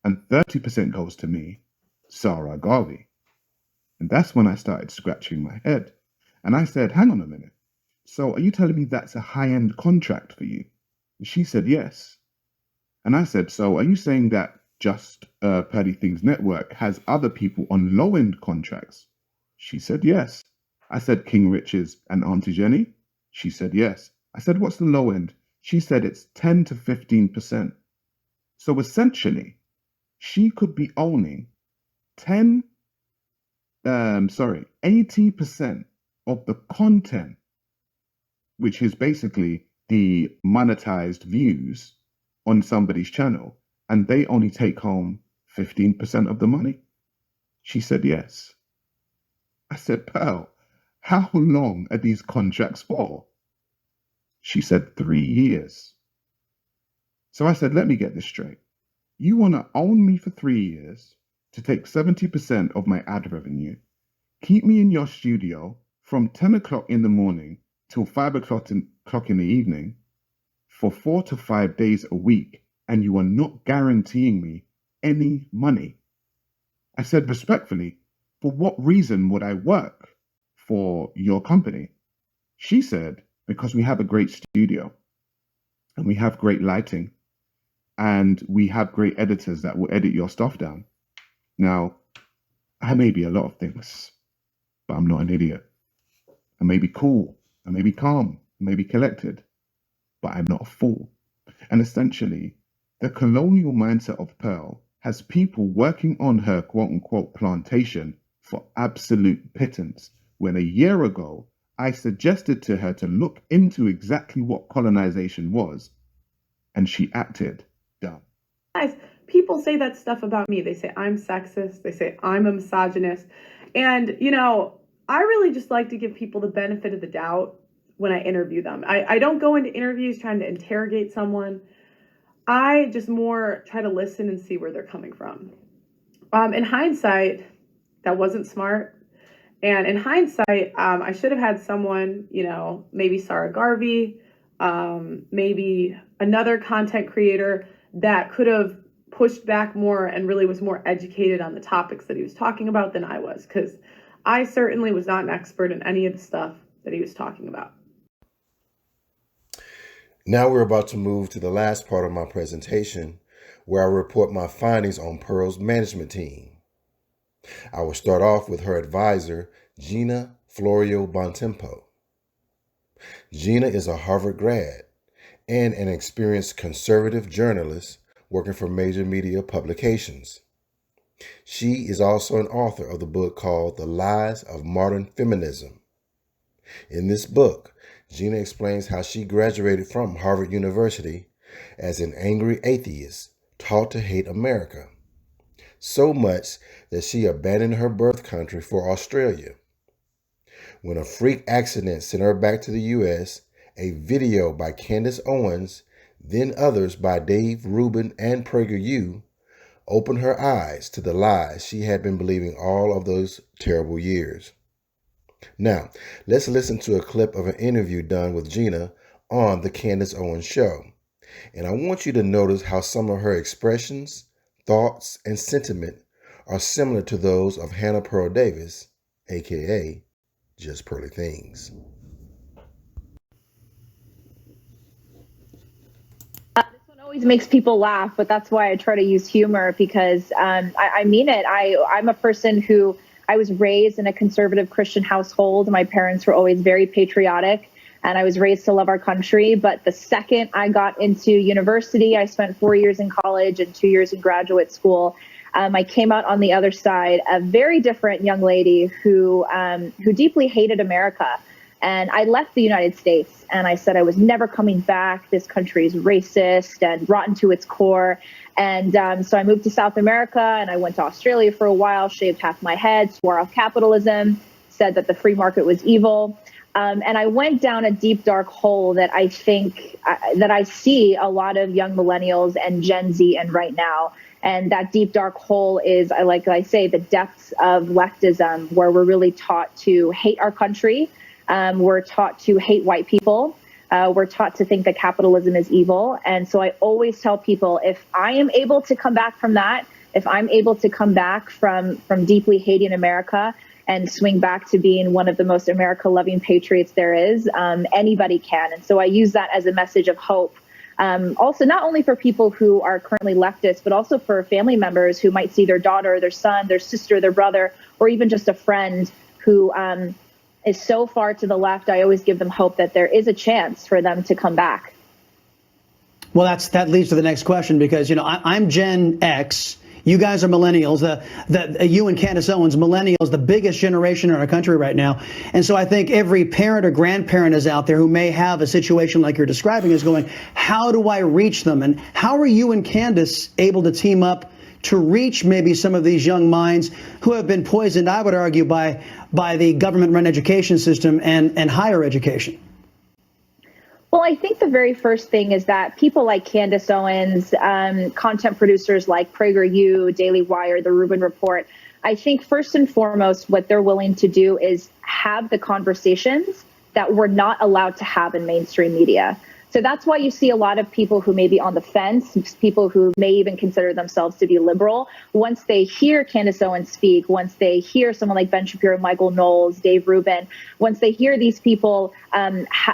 and 30% goes to me, Sarah Garvey. And that's when I started scratching my head. And I said, hang on a minute. So are you telling me that's a high-end contract for you? And she said, yes. And I said, so are you saying that Just Pearly Things Network has other people on low-end contracts? She said, yes. I said, King Rich's and Auntie Jenny? She said, yes. I said, what's the low end? She said it's 10 to 15%. So essentially, she could be owning 80% of the content, which is basically the monetized views on somebody's channel, and they only take home 15% of the money? She said, yes. I said, Pearl, how long are these contracts for? She said, 3 years. So I said, let me get this straight. You want to own me for 3 years to take 70% of my ad revenue, keep me in your studio from 10 o'clock in the morning till 5 o'clock in the evening for 4 to 5 days a week, and you are not guaranteeing me any money? I said, respectfully, for what reason would I work for your company? She said, because we have a great studio and we have great lighting and we have great editors that will edit your stuff down. Now, I may be a lot of things, but I'm not an idiot. I may be cool, I may be calm, I may be collected, but I'm not a fool. And essentially, the colonial mindset of Pearl has people working on her quote-unquote plantation for absolute pittance, when a year ago, I suggested to her to look into exactly what colonization was, and she acted dumb. Guys, people say that stuff about me. They say I'm sexist. They say I'm a misogynist. And, you know, I really just like to give people the benefit of the doubt when I interview them. I don't go into interviews trying to interrogate someone. I just more try to listen and see where they're coming from. In hindsight, that wasn't smart. And in hindsight, I should have had someone, you know, maybe Sarah Garvey, maybe another content creator that could have pushed back more and really was more educated on the topics that he was talking about than I was, because I certainly was not an expert in any of the stuff that he was talking about. Now we're about to move to the last part of my presentation, where I report my findings on Pearl's management team. I will start off with her advisor, Gina Florio Bontempo. Gina is a Harvard grad and an experienced conservative journalist working for major media publications. She is also an author of the book called The Lies of Modern Feminism. In this book, Gina explains how she graduated from Harvard University as an angry atheist taught to hate America, so much that she abandoned her birth country for Australia. When a freak accident sent her back to the U.S., a video by Candace Owens, then others by Dave Rubin and PragerU, opened her eyes to the lies she had been believing all of those terrible years. Now, let's listen to a clip of an interview done with Gina on the Candace Owens Show. And I want you to notice how some of her expressions, thoughts, and sentiment are similar to those of Hannah Pearl Davis, aka Just Pearly Things. This one always makes people laugh, but that's why I try to use humor, because I mean it. I'm a person who, I was raised in a conservative Christian household. My parents were always very patriotic, and I was raised to love our country. But the second I got into university, I spent 4 years in college and 2 years in graduate school. I came out on the other side, a very different young lady who deeply hated America. And I left the United States and I said I was never coming back. This country is racist and rotten to its core. And so I moved to South America and I went to Australia for a while, shaved half my head, swore off capitalism, said that the free market was evil. And I went down a deep, dark hole that I think that I see a lot of young millennials and Gen Z in right now. And that deep, dark hole is, like I say, the depths of leftism, where we're really taught to hate our country. We're taught to hate white people. We're taught to think that capitalism is evil. And so I always tell people, if I am able to come back from that, if I'm able to come back from deeply hating America and swing back to being one of the most America-loving patriots there is, anybody can. And so I use that as a message of hope. Also, not only for people who are currently leftists, but also for family members who might see their daughter, their son, their sister, their brother, or even just a friend who is so far to the left. I always give them hope that there is a chance for them to come back. Well, that leads to the next question, because, you know, I'm Gen X. You guys are millennials. You and Candace Owens, millennials, the biggest generation in our country right now. And so I think every parent or grandparent is out there who may have a situation like you're describing is going, how do I reach them? And how are you and Candace able to team up to reach maybe some of these young minds who have been poisoned, I would argue, by the government-run education system and higher education? Well, I think the very first thing is that people like Candace Owens, content producers like PragerU, Daily Wire, The Rubin Report, I think first and foremost, what they're willing to do is have the conversations that we're not allowed to have in mainstream media. So that's why you see a lot of people who may be on the fence, people who may even consider themselves to be liberal. Once they hear Candace Owens speak, once they hear someone like Ben Shapiro, Michael Knowles, Dave Rubin, once they hear these people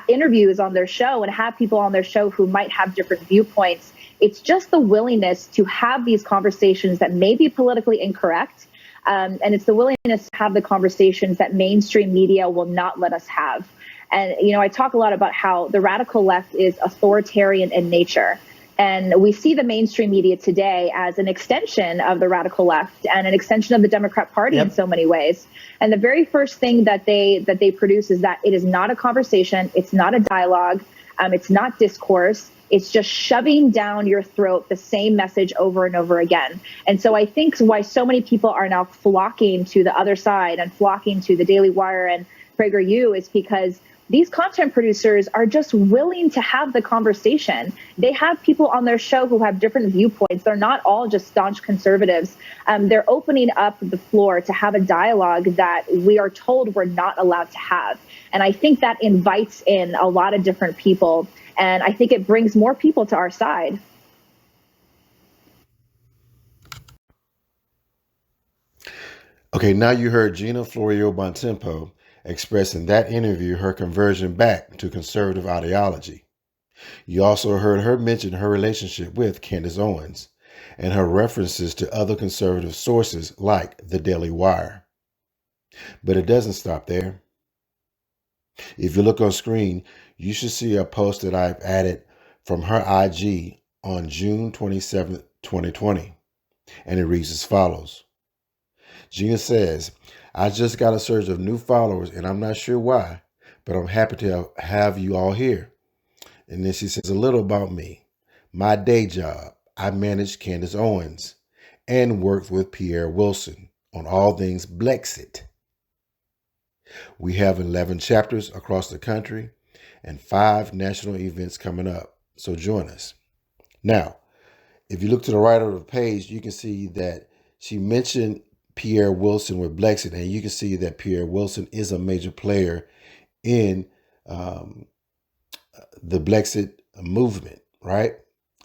interviews on their show and have people on their show who might have different viewpoints, it's just the willingness to have these conversations that may be politically incorrect. And it's the willingness to have the conversations that mainstream media will not let us have. And, you know, I talk a lot about how the radical left is authoritarian in nature. And we see the mainstream media today as an extension of the radical left and an extension of the Democrat Party in so many ways. And the very first thing that they produce is that it is not a conversation. It's not a dialogue. It's not discourse. It's just shoving down your throat the same message over and over again. And so I think why so many people are now flocking to the other side and flocking to the Daily Wire and PragerU is because these content producers are just willing to have the conversation. They have people on their show who have different viewpoints. They're not all just staunch conservatives. They're opening up the floor to have a dialogue that we are told we're not allowed to have. And I think that invites in a lot of different people. And I think it brings more people to our side. Okay, now you heard Gina Florio Bontempo express in that interview her conversion back to conservative ideology. You also heard her mention her relationship with Candace Owens and her references to other conservative sources like the Daily Wire. But it doesn't stop there. If you look on screen, you should see a post that I've added from her IG on June 27, 2020, and it reads as follows. Gina says, I just got a surge of new followers and I'm not sure why, but I'm happy to have you all here. And then she says a little about me. My day job, I managed Candace Owens and worked with Pierre Wilson on all things Blexit. We have 11 chapters across the country and 5 national events coming up, so join us. Now, if you look to the right of the page, you can see that she mentioned Pierre Wilson with Blexit, and you can see that Pierre Wilson is a major player in the Brexit movement, right?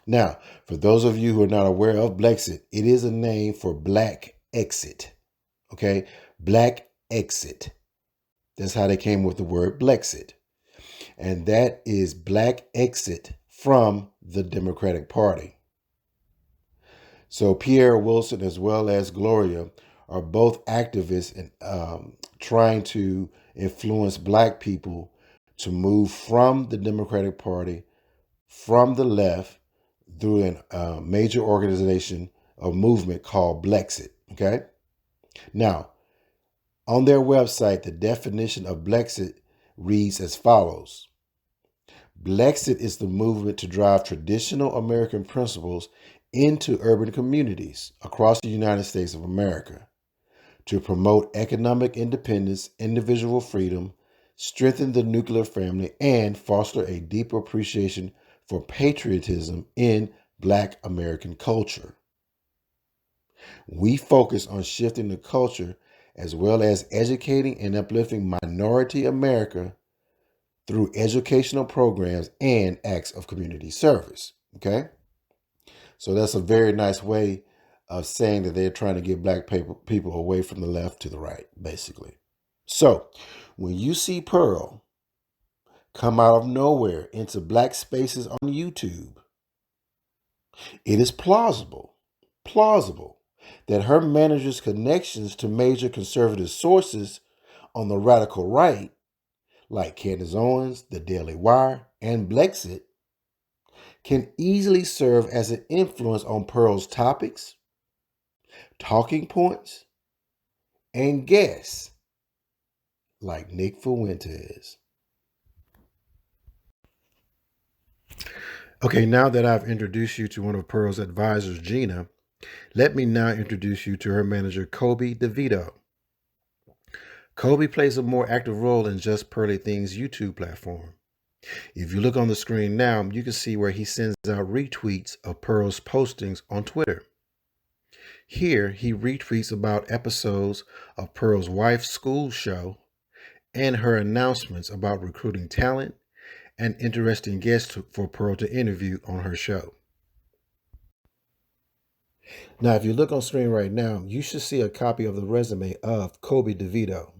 Now, for those of you who are not aware of Brexit, it is a name for black exit. Okay, black exit. That's how they came with the word Brexit. And that is black exit from the Democratic Party. So Pierre Wilson as well as Gloria are both activists in trying to influence black people to move from the Democratic Party, from the left, through a major organization or movement called Brexit. Okay. Now, on their website, the definition of Brexit reads as follows. Brexit is the movement to drive traditional American principles into urban communities across the United States of America, to promote economic independence, individual freedom, strengthen the nuclear family, and foster a deeper appreciation for patriotism in Black American culture. We focus on shifting the culture as well as educating and uplifting minority America through educational programs and acts of community service. Okay? So that's a very nice way of saying that they're trying to get black people away from the left to the right, basically. So when you see Pearl come out of nowhere into black spaces on YouTube, it is plausible that her manager's connections to major conservative sources on the radical right, like Candace Owens, The Daily Wire, and Brexit, can easily serve as an influence on Pearl's topics, talking points, and guests, like Nick Fuentes. Okay, now that I've introduced you to one of Pearl's advisors, Gina, let me now introduce you to her manager, Kobe DeVito. Kobe plays a more active role in Just Pearly Things YouTube platform. If you look on the screen now, you can see where he sends out retweets of Pearl's postings on Twitter. Here, he retweets about episodes of Pearl's wife's school show and her announcements about recruiting talent and interesting guests for Pearl to interview on her show. Now, if you look on screen right now, you should see a copy of the resume of Kobe DeVito.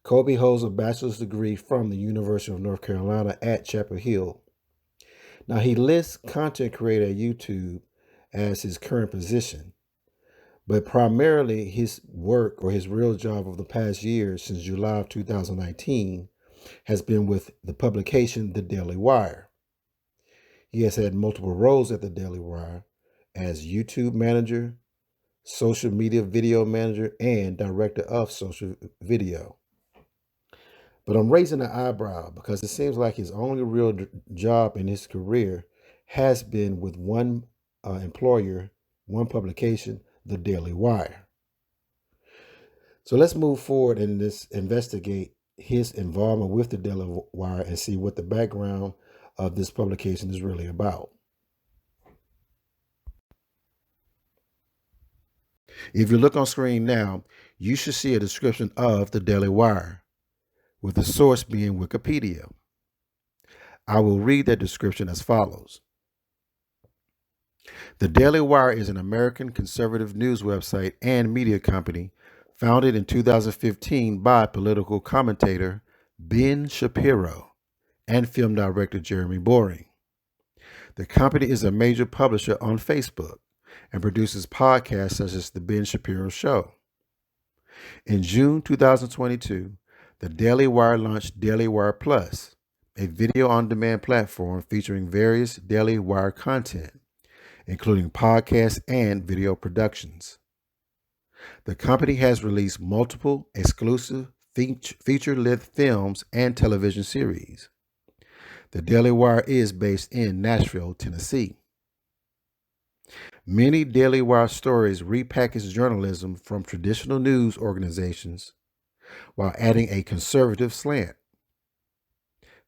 Kobe holds a bachelor's degree from the University of North Carolina at Chapel Hill. Now, he lists content creator at YouTube as his current position, but primarily his work or his real job of the past year since July of 2019 has been with the publication The Daily Wire. He has had multiple roles at The Daily Wire as YouTube manager, social media video manager, and director of social video. But I'm raising an eyebrow because it seems like his only real job in his career has been with one employer, one publication, The Daily Wire. So let's move forward and investigate his involvement with The Daily Wire and see what the background of this publication is really about. If you look on screen now, you should see a description of The Daily Wire, with the source being Wikipedia. I will read that description as follows. The Daily Wire is an American conservative news website and media company founded in 2015 by political commentator Ben Shapiro and film director Jeremy Boring. The company is a major publisher on Facebook and produces podcasts such as The Ben Shapiro Show. In June 2022, the Daily Wire launched Daily Wire Plus, a video-on-demand platform featuring various Daily Wire content, including podcasts and video productions. The company has released multiple exclusive feature-length films and television series. The Daily Wire is based in Nashville, Tennessee. Many Daily Wire stories repackage journalism from traditional news organizations while adding a conservative slant.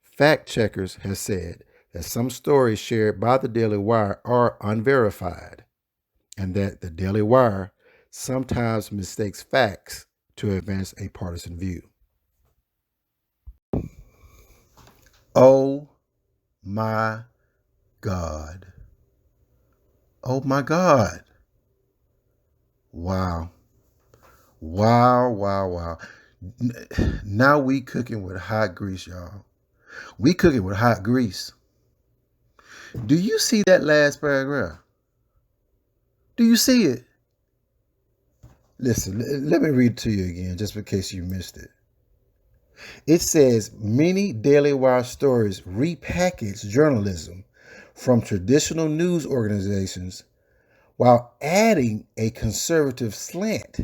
Fact checkers have said that some stories shared by the Daily Wire are unverified and that the Daily Wire sometimes mistakes facts to advance a partisan view. Oh my God. Oh my God. Wow. Wow, wow, wow. Now we cooking with hot grease, y'all. We cooking with hot grease. Do you see that last paragraph? Do you see it? Listen, let me read it to you again, just in case you missed it. It says, many Daily Wire stories repackage journalism from traditional news organizations while adding a conservative slant.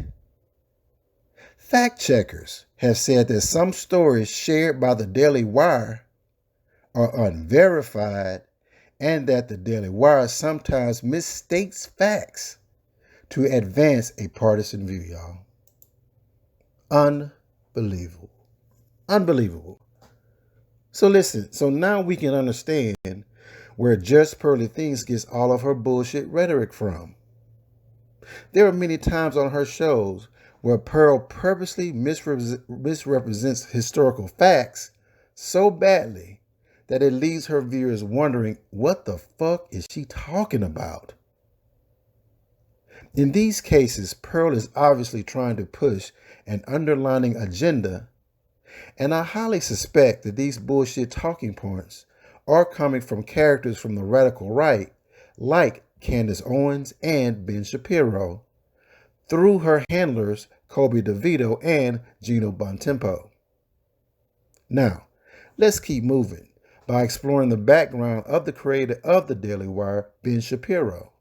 Fact checkers have said that some stories shared by the Daily Wire are unverified and that the Daily Wire sometimes misstates facts to advance a partisan view, y'all. Unbelievable. Unbelievable. So listen, so now we can understand where Just Pearly Things gets all of her bullshit rhetoric from. There are many times on her shows where Pearl purposely misrepresents historical facts so badly that it leaves her viewers wondering, what the fuck is she talking about? In these cases, Pearl is obviously trying to push an underlining agenda, and I highly suspect that these bullshit talking points are coming from characters from the radical right, like Candace Owens and Ben Shapiro, through her handlers Kobe DeVito and Gino Bontempo. Now, let's keep moving by exploring the background of the creator of the Daily Wire, Ben Shapiro.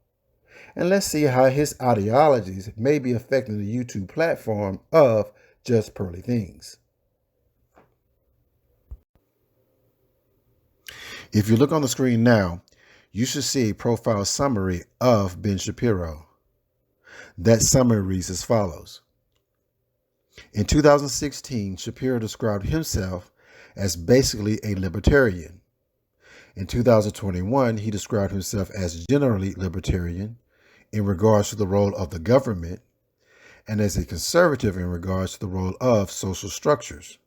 And let's see how his ideologies may be affecting the YouTube platform of Just Pearly Things. If you look on the screen now, you should see a profile summary of Ben Shapiro. That summary reads as follows. In 2016, Shapiro described himself as basically a libertarian. In 2021, he described himself as generally libertarian in regards to the role of the government and as a conservative in regards to the role of social structures.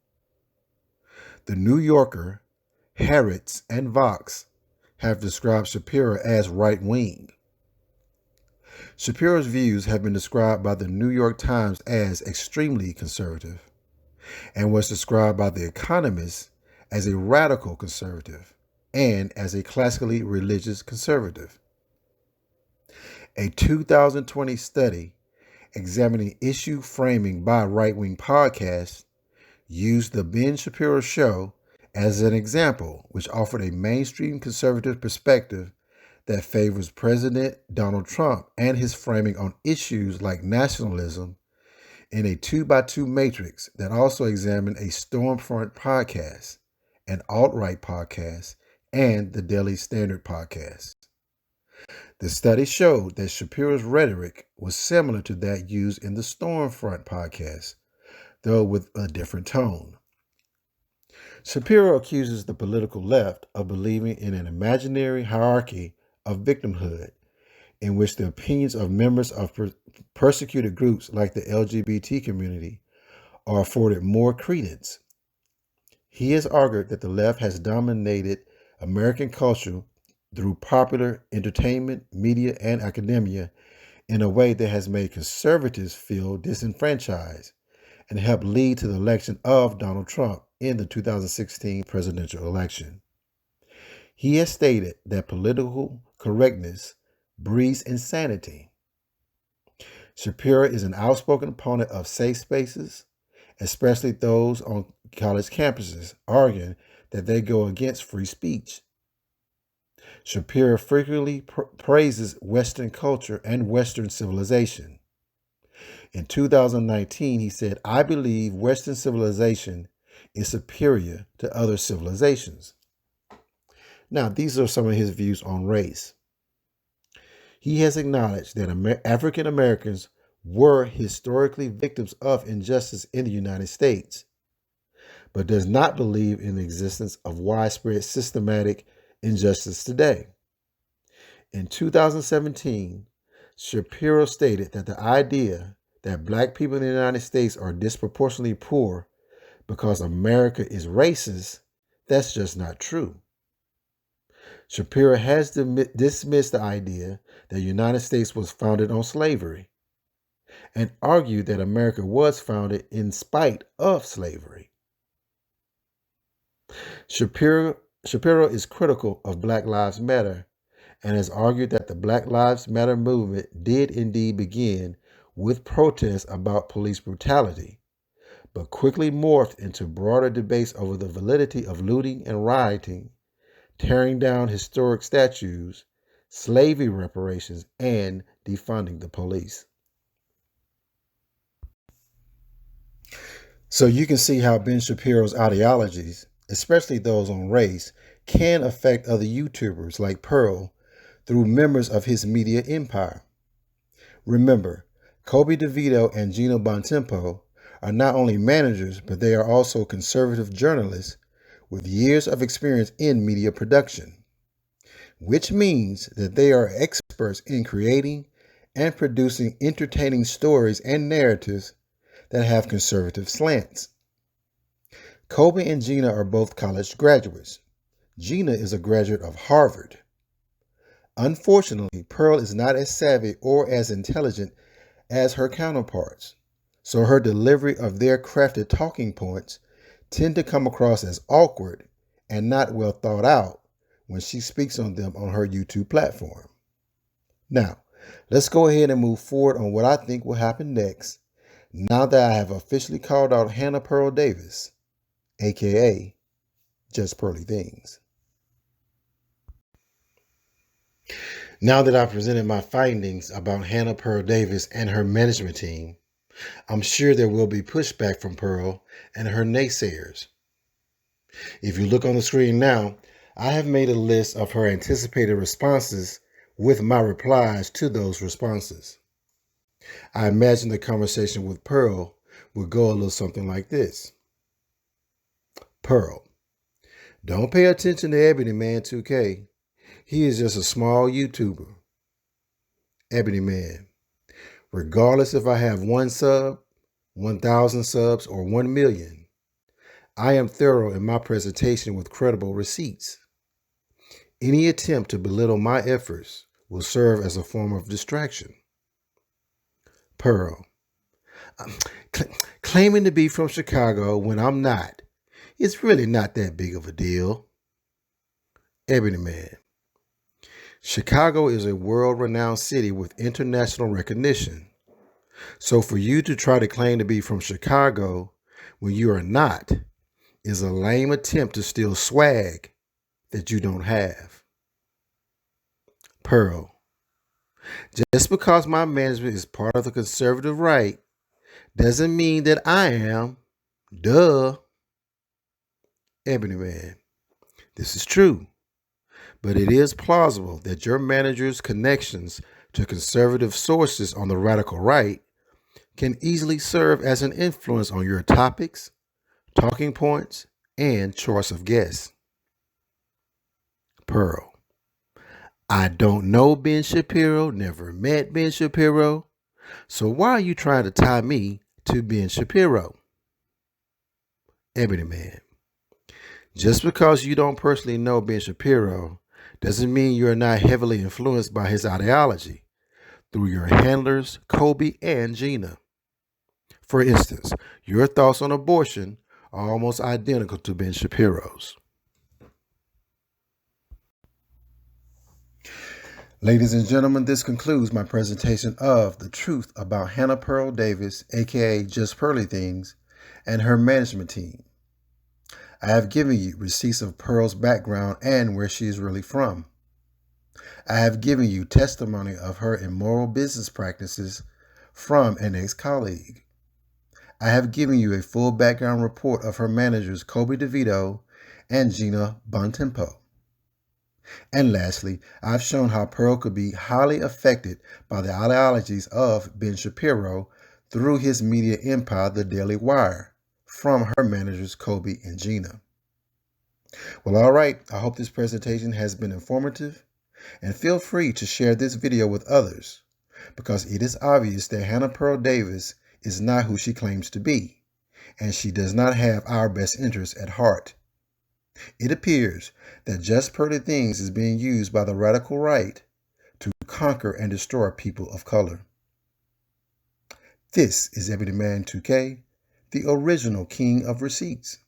The New Yorker, HATERZ, and Vox have described Shapiro as right-wing. Shapiro's views have been described by the New York Times as extremely conservative and was described by The Economist as a radical conservative and as a classically religious conservative. A 2020 study examining issue framing by right-wing podcasts used the Ben Shapiro Show as an example, which offered a mainstream conservative perspective that favors President Donald Trump and his framing on issues like nationalism in a 2x2 matrix that also examined a Stormfront podcast, an alt-right podcast, and the Daily Standard podcast. The study showed that Shapiro's rhetoric was similar to that used in the Stormfront podcast, though with a different tone. Shapiro accuses the political left of believing in an imaginary hierarchy of victimhood in which the opinions of members of persecuted groups like the LGBT community are afforded more credence. He has argued that the left has dominated American culture through popular entertainment, media, and academia in a way that has made conservatives feel disenfranchised and helped lead to the election of Donald Trump in the 2016 presidential election. He has stated that political correctness breeds insanity. Shapiro is an outspoken opponent of safe spaces, especially those on college campuses, arguing that they go against free speech. Shapiro frequently praises Western culture and Western civilization. In 2019, he said, "I believe Western civilization is superior to other civilizations." Now, these are some of his views on race. He has acknowledged that African Americans were historically victims of injustice in the United States, but does not believe in the existence of widespread systematic injustice today. In 2017, Shapiro stated that the idea that Black people in the United States are disproportionately poor because America is racist, that's just not true. Shapiro has dismissed the idea that the United States was founded on slavery and argued that America was founded in spite of slavery. Shapiro is critical of Black Lives Matter and has argued that the Black Lives Matter movement did indeed begin with protests about police brutality, but quickly morphed into broader debates over the validity of looting and rioting, tearing down historic statues, slavery reparations, and defunding the police. So you can see how Ben Shapiro's ideologies, especially those on race, can affect other YouTubers like Pearl through members of his media empire. Remember, Kobe DeVito and Gina Bontempo are not only managers, but they are also conservative journalists with years of experience in media production, which means that they are experts in creating and producing entertaining stories and narratives that have conservative slants. Kobe and Gina are both college graduates. Gina is a graduate of Harvard. Unfortunately, Pearl is not as savvy or as intelligent as her counterparts, so her delivery of their crafted talking points tend to come across as awkward and not well thought out when she speaks on them on her YouTube platform. Now, let's go ahead and move forward on what I think will happen next, now that I have officially called out Hannah Pearl Davis, aka Just Pearly Things. Now that I've presented my findings about Hannah Pearl Davis and her management team, I'm sure there will be pushback from Pearl and her naysayers. If you look on the screen now, I have made a list of her anticipated responses with my replies to those responses. I imagine the conversation with Pearl would go a little something like this. Pearl, don't pay attention to Ebony Man 2K. He is just a small YouTuber. Ebony Man, regardless if I have 1 sub, 1,000 subs, or 1 million, I am thorough in my presentation with credible receipts. Any attempt to belittle my efforts will serve as a form of distraction. Pearl, claiming to be from Chicago when I'm not, it's really not that big of a deal. Ebony Man, Chicago is a world-renowned city with international recognition. So for you to try to claim to be from Chicago when you are not is a lame attempt to steal swag that you don't have. Pearl, just because my management is part of the conservative right doesn't mean that I am. Duh. Ebony Man, this is true, but it is plausible that your manager's connections to conservative sources on the radical right can easily serve as an influence on your topics, talking points, and choice of guests. Pearl, I don't know Ben Shapiro, never met Ben Shapiro, so why are you trying to tie me to Ben Shapiro? Ebony Man, just because you don't personally know Ben Shapiro doesn't mean you're not heavily influenced by his ideology through your handlers, Kobe and Gina. For instance, your thoughts on abortion are almost identical to Ben Shapiro's. Ladies and gentlemen, this concludes my presentation of the truth about Hannah Pearl Davis, aka Just Pearly Things, and her management team. I have given you receipts of Pearl's background and where she is really from. I have given you testimony of her immoral business practices from an ex-colleague. I have given you a full background report of her managers Kobe DeVito and Gina Bontempo. And lastly, I've shown how Pearl could be highly affected by the ideologies of Ben Shapiro through his media empire, The Daily Wire, from her managers Kobe and Gina. Well, all right, I hope this presentation has been informative, and feel free to share this video with others, because it is obvious that Hannah Pearl Davis is not who she claims to be, and she does not have our best interests at heart. It appears that just Pearly things is being used by the radical right to conquer and destroy people of color. This is Everyday Man 2K, the original king of receipts.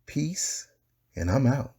Peace, and I'm out.